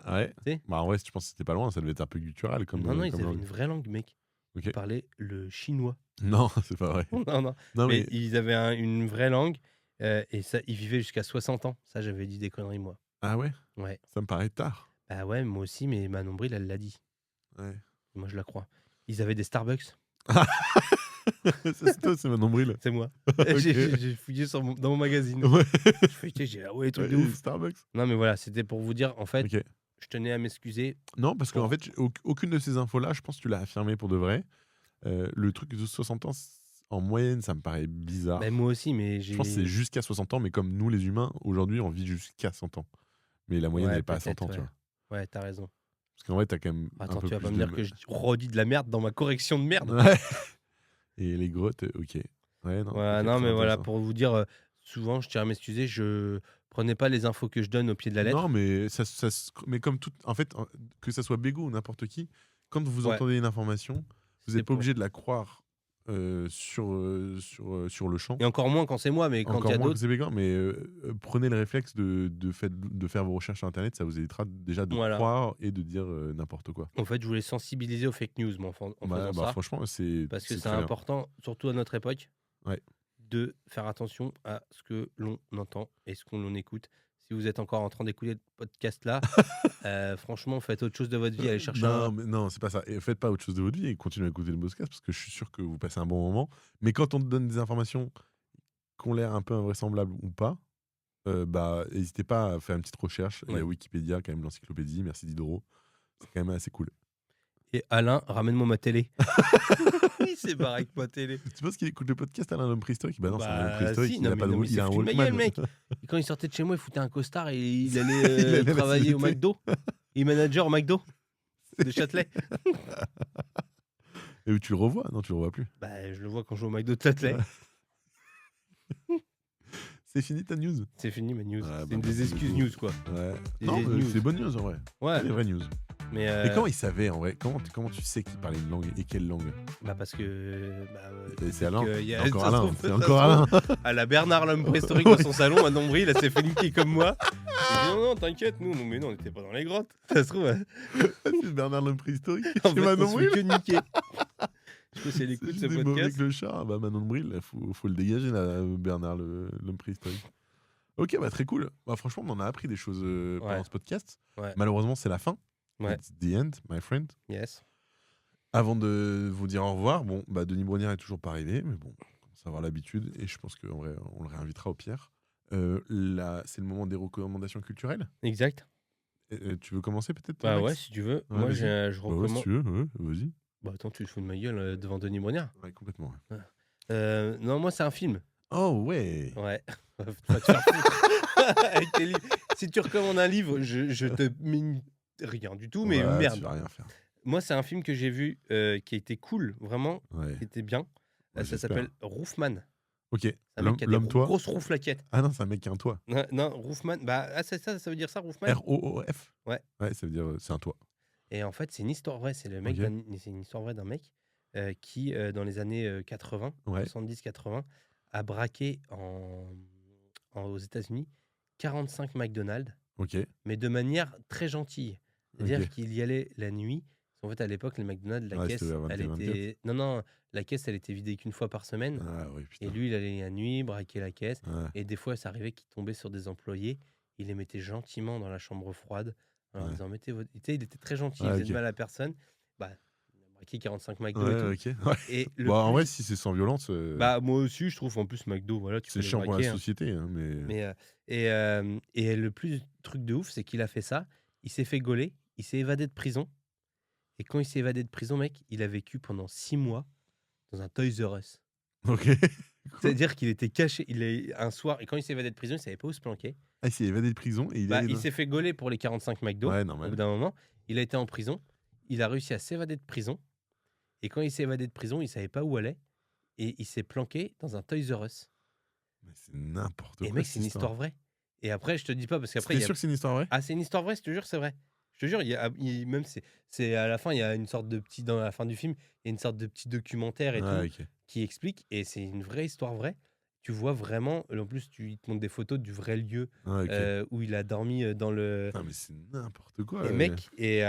Ah, ouais. Tu sais. Bah en vrai, je pense que c'était pas loin, ça devait être un peu guttural comme, Non, non, ils comme avaient langue. une vraie langue, mec. Ok. Ils parlaient le chinois. Non, c'est pas vrai. Non, non. Non, Mais mais ils avaient une vraie langue et ça, ils vivaient jusqu'à 60 ans. Ça, j'avais dit des conneries, moi. ah ouais, Ouais. ça me paraît tard. Bah ouais, moi aussi, mais Manon Bril, elle l'a dit. Ouais. Moi, je la crois. Ils avaient des Starbucks. Ça, c'est toi, c'est ma nombril. C'est moi. Ok. J'ai fouillé dans mon magazine. Ouais. Je feuilletais, j'ai dit, ah ouais, truc de Ouais, ouf. Starbucks. Non, mais voilà, c'était pour vous dire, en fait, Ok. je tenais à m'excuser. Non, parce qu'en Pour- fait, aucune de ces infos-là, je pense que tu l'as affirmé pour de vrai. Le truc de 60 ans, en moyenne, ça me paraît bizarre. Bah, moi aussi, mais Je pense que c'est jusqu'à 60 ans, mais comme nous, les humains, aujourd'hui, on vit jusqu'à 100 ans. Mais la moyenne Ouais, n'est pas à 100 ans, peut-être, tu ouais. vois. Ouais, t'as raison. Parce qu'en vrai, t'as quand même Attends, un peu tu vas plus pas me de... dire que je redis de la merde dans ma correction de merde. Ouais. Et les grottes, ok. Ouais, non, Voilà, ok, non, très mais voilà, intéressant. pour vous dire, souvent, je tiens à m'excuser, je prenais pas les infos que je donne au pied de la lettre. Non, mais, mais comme tout... En fait, que ça soit Bégo ou n'importe qui, quand vous Ouais. entendez une information, vous C'est n'êtes pas pour- obligé de la croire sur le champ. Et encore moins quand c'est moi, mais quand il Encore y a moins que d'autres. c'est Bégo, mais prenez le réflexe de faire vos recherches sur Internet, ça vous évitera déjà de Voilà. croire et de dire n'importe quoi. En fait, je voulais sensibiliser aux fake news, moi, en faisant ça. Franchement, c'est Parce que c'est très bien. important, surtout à notre époque, Ouais. de faire attention à ce que l'on entend et ce qu'on écoute. Si vous êtes encore en train d'écouter le podcast là, franchement, faites autre chose de votre vie. Allez chercher Non, c'est pas ça. Et faites pas autre chose de votre vie et continuez à écouter le podcast parce que je suis sûr que vous passez un bon moment. Mais quand on te donne des informations qui ont l'air un peu invraisemblables ou pas, bah n'hésitez pas à faire une petite recherche. Il y Ouais. a Wikipédia, quand même l'encyclopédie. Merci Diderot. C'est quand même assez cool. Et Alain, ramène-moi ma télé. Il s'est barré avec ma télé. Tu penses qu'il écoute le podcast Alain l'homme préhistorique? Bah non, c'est un homme préhistorique. si, Il non, a mais, pas de non, mais il a un c'est foutu de ma gueule, Walkman. mec. Et quand il sortait de chez moi, il foutait un costard et il Il allait allait à la travailler au CGT. McDo. Il est manager au McDo de Châtelet. Et tu le revois? Non, tu le revois plus. Bah, je le vois quand je vais au McDo de Châtelet. C'est fini ta news? C'est fini ma news. Ouais, C'est bah, une des merci excuses beaucoup. news, quoi. Ouais. Des Non, news. c'est bonne news en vrai. Ouais, C'est des vraies news. mais Et comment il savait en vrai? Comment tu sais qu'il parlait une langue et quelle langue? bah parce que C'est Alain. qu'il y a- C'est encore ça se Alain. trouve- C'est ça encore se Alain. trouve, Elle a Bernard l'homme préhistorique dans son salon, un nombril, elle s'est fait niquer comme moi. Il dit non, t'inquiète, nous, non, mais non, on n'était pas dans les grottes. Ça se trouve, C'est Bernard l'homme préhistorique. en C'est fait, Manon on se Bril. fait que niquer. Je sais pas si elle C'est écoute juste ce des mauvais podcast. clochards. Bah Manon Bril, faut le dégager là, Bernard l'homme préhistorique. Ok, bah très cool. Bah franchement, on en a appris des choses pendant Ouais. ce podcast. Ouais. Malheureusement, c'est la fin. Ouais. It's the end, my friend. Yes. Avant de vous dire au revoir, bon, bah Denis Brognard est toujours pas arrivé, mais bon, on commence à avoir l'habitude et je pense qu'en vrai, on le réinvitera au pire. Là, c'est le moment des recommandations culturelles. Exact. Tu veux commencer peut-être Bah Max? ouais, si tu veux. Ouais, Moi, vas-y. je Bah ouais, si recommande. tu veux, ouais, vas-y. Bah attends, tu te fous de ma gueule devant Denis Brognard. Ouais, complètement. Ouais. Non, moi, c'est un film. Oh ouais. Ouais. Va te faire foutre. Avec tes livres. Si tu recommandes un livre, je te mets rien du tout, mais Ouais, merde. tu vas rien faire. Moi, c'est un film que j'ai vu qui a été cool, vraiment, Ouais. qui était bien. Ouais, Ça j'espère. s'appelle Roofman. Ok. C'est un mec qui a des L'homme toit. grosses rouflaquettes. Ah non, c'est un mec qui a un toit. Non, Roofman, bah, c'est ça veut dire ça, Roofman. R-O-O-F. Ouais. Ouais, ça veut dire c'est un toit. Et en fait, c'est une histoire vraie. C'est le mec Ok. c'est une histoire vraie d'un mec qui, dans les années 80, Ouais. 70-80, a braqué aux États-Unis 45 McDonald's, Ok. mais de manière très gentille. C'est-à-dire Ok. qu'il y allait la nuit. En fait, à l'époque, les McDonald's, la Ouais, caisse, c'était vers elle 21, était. Non, la caisse, elle était vidée qu'une fois par semaine. Ah oui, putain. Et lui, il allait la nuit, braquer la caisse. Ouais. Et des fois, ça arrivait qu'il tombait sur des employés. Il les mettait gentiment dans la chambre froide. En leur Ouais. disant, mettez votre. Tu sais, il était très gentil, Ouais, il faisait ok. de mal à personne. Bah, il a braqué 45 McDo Ouais, et tout. ok. Ouais. Et le Bah, en plus- vrai, si c'est sans violence, Bah, moi aussi, je trouve, en plus, McDo, voilà, tu c'est peux les chiant pour braquer. la Hein. société. Hein, mais... Et le plus truc de ouf, c'est qu'il a fait ça. Il s'est fait gauler, il s'est évadé de prison. Et quand il s'est évadé de prison, mec, il a vécu pendant 6 mois dans un Toys R Us. Ok. C'est-à-dire qu'il était caché. Un soir, et quand il s'est évadé de prison, il savait pas où se planquer. Ah, il s'est évadé de prison et il est Bah, allé il dans- s'est fait gauler pour les 45 McDo. Ouais, Au normal. bout d'un moment, il a été en prison. Il a réussi à s'évader de prison. Et quand il s'est évadé de prison, il savait pas où aller. Et il s'est planqué dans un Toys R Us. Mais c'est n'importe quoi. Et mec, cette c'est une histoire vraie. Et après, je te dis pas parce qu'après. T'es sûr que c'est une histoire vraie? Ah, c'est une histoire vraie, je te jure, c'est vrai. Je te jure, même c'est à la fin, il y a une sorte de petit dans la fin du film, il y a une sorte de petit documentaire et Ah, tout ok. qui explique et c'est une vraie histoire vraie. Tu vois vraiment, en plus il te montre des photos du vrai lieu Ah, ok. où il a dormi dans le Putain, mais c'est n'importe quoi. et mec et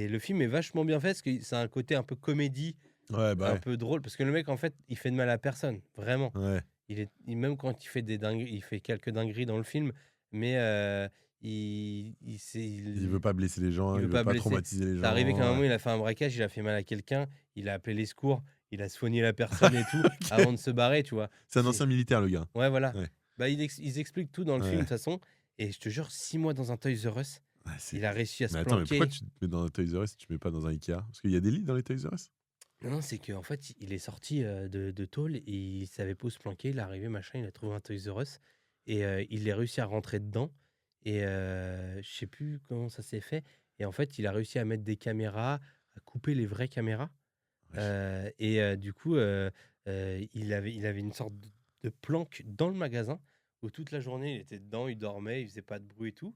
le film est vachement bien fait parce que c'est un côté un peu comédie, Ouais, bah un peu drôle parce que le mec en fait, il fait de mal à personne, vraiment. ouais. Même quand il fait des dingueries, il fait quelques dingueries dans le film, mais Il veut pas blesser les gens, il il veut veut pas pas blesser. traumatiser les gens. C'est arrivé qu'à un moment, ouais. il a fait un braquage, il a fait mal à quelqu'un, il a appelé les secours, il a soigné la personne et tout avant de se barrer, tu vois. C'est un C'est- ancien militaire, le gars. Ouais, voilà. Ouais. Bah, ils expliquent tout dans le film, de Ouais. toute façon. Et je te jure, 6 mois dans un Toys R Us, Ah, c'est- il a réussi à se Mais attends, mais planquer. pourquoi tu te mets dans un Toys R Us si tu te mets pas dans un Ikea? Parce qu'il y a des lits dans les Toys R Us? Non, c'est qu'en fait, il est sorti de tôle et il savait pas où se planquer. Il est arrivé, machin, il a trouvé un Toys R Us et il a réussi à rentrer dedans. Et je sais plus comment ça s'est fait. Et en fait, il a réussi à mettre des caméras, à couper les vraies caméras. Du coup, il avait une sorte de planque dans le magasin où toute la journée, il était dedans, il dormait, il faisait pas de bruit et tout.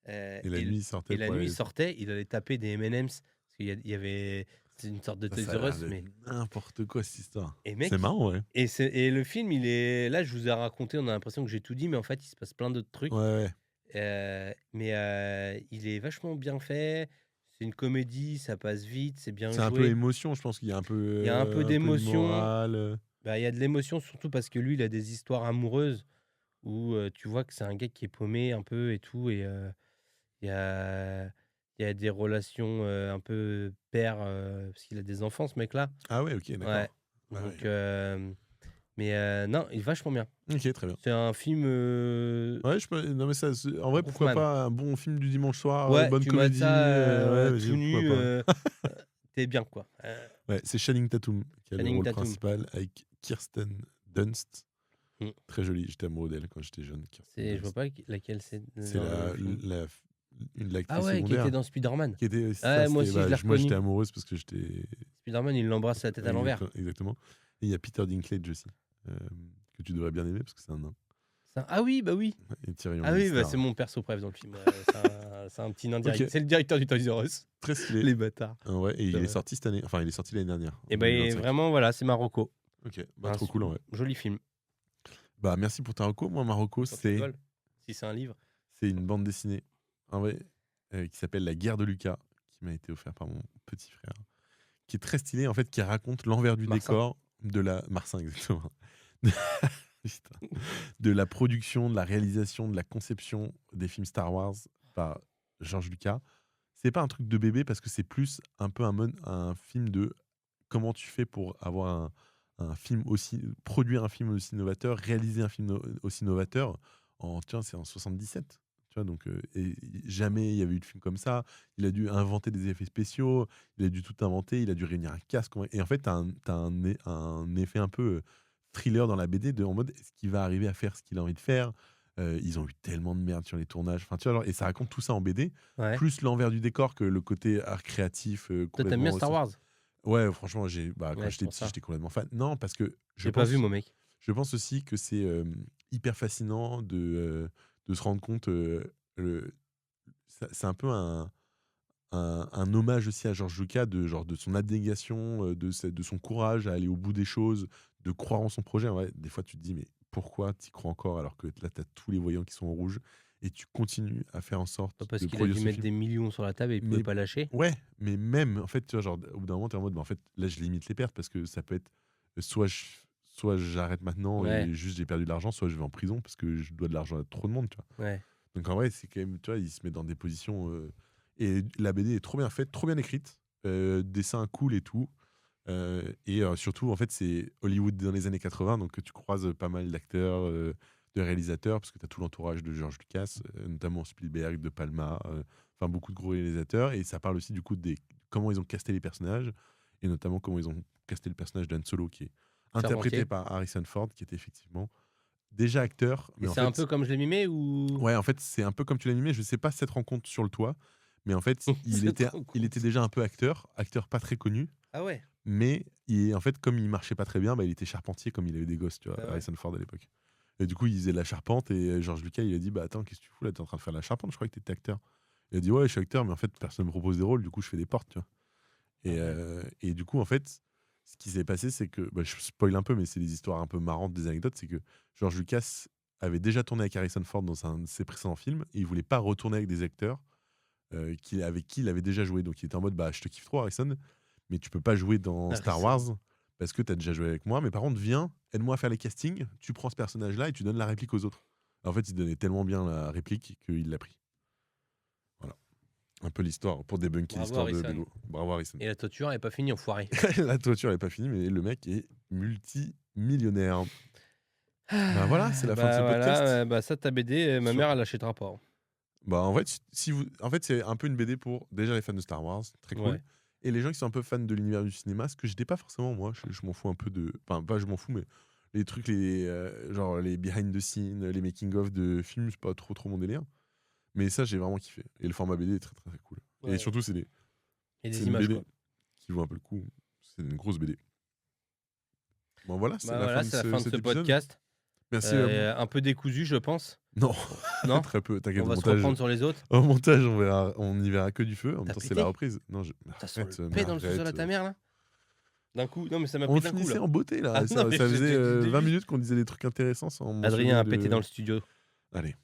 Et la nuit, il sortait. Et la pour nuit, aller- il sortait, il allait taper des M&M's. Parce qu'il y avait. C'est une sorte de Ça Toys a R l'air Us, d'être mais. n'importe quoi cette histoire. Et mec, C'est marrant, ouais. et le film, il est. Là, je vous ai raconté, on a l'impression que j'ai tout dit, mais en fait, il se passe plein d'autres trucs. Ouais, Mais il est vachement bien fait. C'est une comédie, ça passe vite, c'est bien c'est un peu joué. émotion, je pense qu'il y a un peu. Il y a un peu de d'émotion. morale. Bah, il y a de l'émotion, surtout parce que lui, il a des histoires amoureuses où tu vois que c'est un gars qui est paumé un peu et tout. Et il y a des relations un peu père, parce qu'il a des enfants, ce mec-là. Ah ouais, ok, d'accord. Ouais. Ah Donc, ouais. non, il est vachement bien. Ok, très bien. C'est un film. Ouais, non mais ça, en vrai, pourquoi Hoffman. pas un bon film du dimanche soir, Ouais, bonne tu mates comédie. ça ouais, vas-y, tout nu, pourquoi pas. t'es bien, quoi. Ouais, c'est Channing Tatum qui a le Channing rôle Tatum. principal avec Kirsten Dunst. Mm. Très jolie, j'étais amoureux d'elle quand j'étais jeune. Kirsten Je vois Dunst. pas laquelle c'est. C'est dans le film. une l'actrice Ah ouais, qui secondaire. était dans Spider-Man. Qui était, Ouais, ça, moi c'était- aussi, je l'ai moi j'étais reconnu. amoureuse parce que j'étais. Spider-Man, il l'embrasse la tête à l'envers. Exactement. Et il y a Peter Dinklage aussi, que tu devrais bien aimer parce que c'est un nain. Ah oui, bah oui. Et Tyrion Ah oui, bah, Lannister. c'est mon perso préf dans le film. C'est un petit nain direct. Ok. C'est le directeur du Toys R Us. Très stylé. Les bâtards. Ouais, et il C'est est vrai. sorti cette année. Enfin, il est sorti l'année dernière. Et en ben 2025. vraiment, voilà, c'est Marocco. Ok, bah, trop cool en vrai. Joli film. Bah, merci pour ta reco. Moi, Marocco, Quand tu c'est rigoles, si c'est un livre. une bande dessinée en vrai, qui s'appelle La Guerre de Lucas, qui m'a été offerte par mon petit frère, qui est très stylé, en fait, qui raconte l'envers du Marsin. décor de la. Marsin, exactement. Putain. De la production, de la réalisation, de la conception des films Star Wars par George Lucas. C'est pas un truc de bébé parce que c'est plus un peu un film de comment tu fais pour avoir un film aussi, produire un film aussi novateur, réaliser un film aussi novateur. Tiens, c'est en 77. Tu vois, donc et jamais il y avait eu de film comme ça. Il a dû inventer des effets spéciaux, il a dû tout inventer, il a dû réunir un casque. Et en fait, t'as un effet un peu thriller dans la BD en mode est-ce qu'il va arriver à faire ce qu'il a envie de faire. Ils ont eu tellement de merde sur les tournages. Enfin, tu vois, alors, et ça raconte tout ça en BD, Ouais. plus l'envers du décor que le côté art créatif. Toi, t'aimes Complètement bien Star Wars? Ouais, franchement, quand Ouais, j'étais pour petit, ça. j'étais complètement fan. Non, parce que J'ai pas vu, mon mec. je pense aussi que c'est hyper fascinant de se rendre compte. C'est un peu un hommage aussi à George Lucas, de son abnégation, de son courage à aller au bout des choses, de croire en son projet. Ouais, des fois, tu te dis, mais pourquoi tu y crois encore alors que là, tu as tous les voyants qui sont en rouge et tu continues à faire en sorte Pas parce de qu'il a produire dû ce mettre film. des millions sur la table et il pouvait Mais pas lâcher. Ouais, mais même, en fait, tu vois, genre, au bout d'un moment, tu es en mode, bah, en fait, là, je limite les pertes parce que ça peut être soit j'arrête maintenant Ouais. et juste j'ai perdu de l'argent, soit je vais en prison parce que je dois de l'argent à trop de monde, tu vois. Ouais. Donc en vrai, c'est quand même, tu vois, il se met dans des positions. Et la BD est trop bien faite, trop bien écrite, dessin cool et tout. Et surtout, en fait, c'est Hollywood dans les années 80, donc tu croises pas mal d'acteurs, de réalisateurs, parce que tu as tout l'entourage de George Lucas, notamment Spielberg, De Palma, enfin beaucoup de gros réalisateurs. Et ça parle aussi du coup des comment ils ont casté les personnages, et notamment comment ils ont casté le personnage d'Han Solo, qui est interprété Charpentier. par Harrison Ford, qui était effectivement déjà acteur. Et Mais en c'est fait, un peu comme je l'ai mimé ou. ouais, en fait, c'est un peu comme tu l'as mimé. Je sais pas si ça te rend compte sur le toit, mais en fait, il C'est était, trop il cool. était déjà un peu acteur pas très connu. Ah ouais. Mais en fait, comme il marchait pas très bien, bah, il était charpentier comme il avait des gosses, tu vois, Ah ouais. Harrison Ford à l'époque. Et du coup, il faisait de la charpente et George Lucas, il a dit, bah attends, qu'est-ce que tu fous là, t'es en train de faire de la charpente, je crois que t'étais acteur. Il a dit, ouais, je suis acteur, mais en fait, personne me propose des rôles, du coup, je fais des portes, tu vois. Et du coup, en fait, ce qui s'est passé, c'est que, bah, je spoil un peu, mais c'est des histoires un peu marrantes, des anecdotes, c'est que George Lucas avait déjà tourné avec Harrison Ford dans un de ses précédents films et il voulait pas retourner avec des acteurs avec qui il avait déjà joué. Donc il était en mode, bah je te kiffe trop Harrison, mais tu peux pas jouer dans Star Wars parce que tu as déjà joué avec moi, mais par contre viens, aide-moi à faire les castings, tu prends ce personnage-là et tu donnes la réplique aux autres. En fait, il donnait tellement bien la réplique qu'il l'a pris. Voilà. Un peu l'histoire, pour débunker Bravo, l'histoire de Harrison. Lego. Bravo Harrison. Et la toiture est pas finie, enfoiré. La toiture n'est pas finie, mais le mec est multimillionnaire. Bah voilà, c'est la fin de ce podcast. Voilà, bah ça, ta BD, ma mère, elle l'achètera pas. Bah en fait, en fait, c'est un peu une BD pour déjà les fans de Star Wars, très cool. Ouais. Et les gens qui sont un peu fans de l'univers du cinéma, ce que je n'étais pas forcément moi, je m'en fous un peu de. Enfin, pas je m'en fous, mais les trucs, genre les behind the scenes, les making-of de films, c'est pas trop mon délire. Mais ça, j'ai vraiment kiffé. Et le format BD est très très, très cool. Ouais. Et surtout, c'est Et des une images, BD quoi. qui vaut un peu le coup. C'est une grosse BD. Bon, voilà, c'est Bah la voilà, fin c'est la de fin de cet ce épisode. podcast. Merci à vous. Un peu décousu, je pense. Non, Non. très peu. T'inquiète, On au va se montage. reprendre sur les autres. Au montage, on n'y verra que du feu. En même T'as temps, c'est pété la reprise. Non, T'as sur arrête, le mais paix dans le sous-sol à arrête. ta mère, là. D'un coup. Non, mais ça m'a On pris d'un coup, finissait là. en beauté là. Ah, ça non, mais ça je faisait t'ai 20 vu. minutes qu'on disait des trucs intéressants sans mentionner Adrien a de- pété dans le studio. Allez.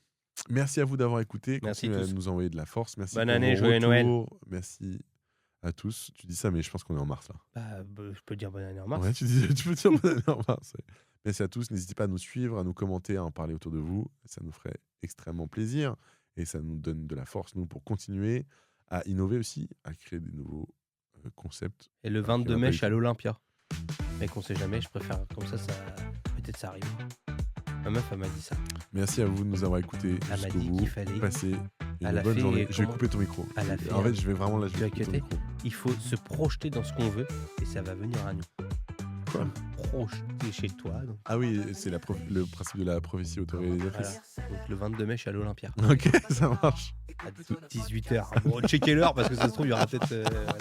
Merci à vous d'avoir écouté. Merci Continuez à tous. nous envoyer de la force. Merci Bonne pour année, vos joyeux Noël. retours. Merci à tous. Tu dis ça, mais je pense qu'on est en mars là. Je peux dire bonne année en mars. Ouais, tu peux dire bonne année en mars. Ouais. Merci à tous. N'hésitez pas à nous suivre, à nous commenter, à en parler autour de vous. Ça nous ferait extrêmement plaisir et ça nous donne de la force, nous, pour continuer à innover aussi, à créer des nouveaux concepts. Et le qui 22 va mai, pas je suis à du tout. l'Olympia. Mais qu'on sait jamais, je préfère comme ça peut-être ça arrive. Ma meuf, elle m'a dit ça. Merci à vous de nous avoir écoutés Elle m'a jusqu'au dit bout. qu'il fallait. Passez Elle une a bonne fait journée. Je vais comment couper ton micro. Elle a fait En fait, je vais vraiment là. Je Tu vais as couper ton cuté micro. Il faut se projeter dans ce qu'on veut et ça va venir à nous. Quoi Projeter chez toi. Donc, Ah oui, c'est le principe de la prophétie voilà. autoréalisatrice. Donc le 22 mai, je suis à l'Olympia. Ok, ça marche. À 18h. Bon, checker l'heure parce que ça se trouve, il y aura peut-être. Voilà.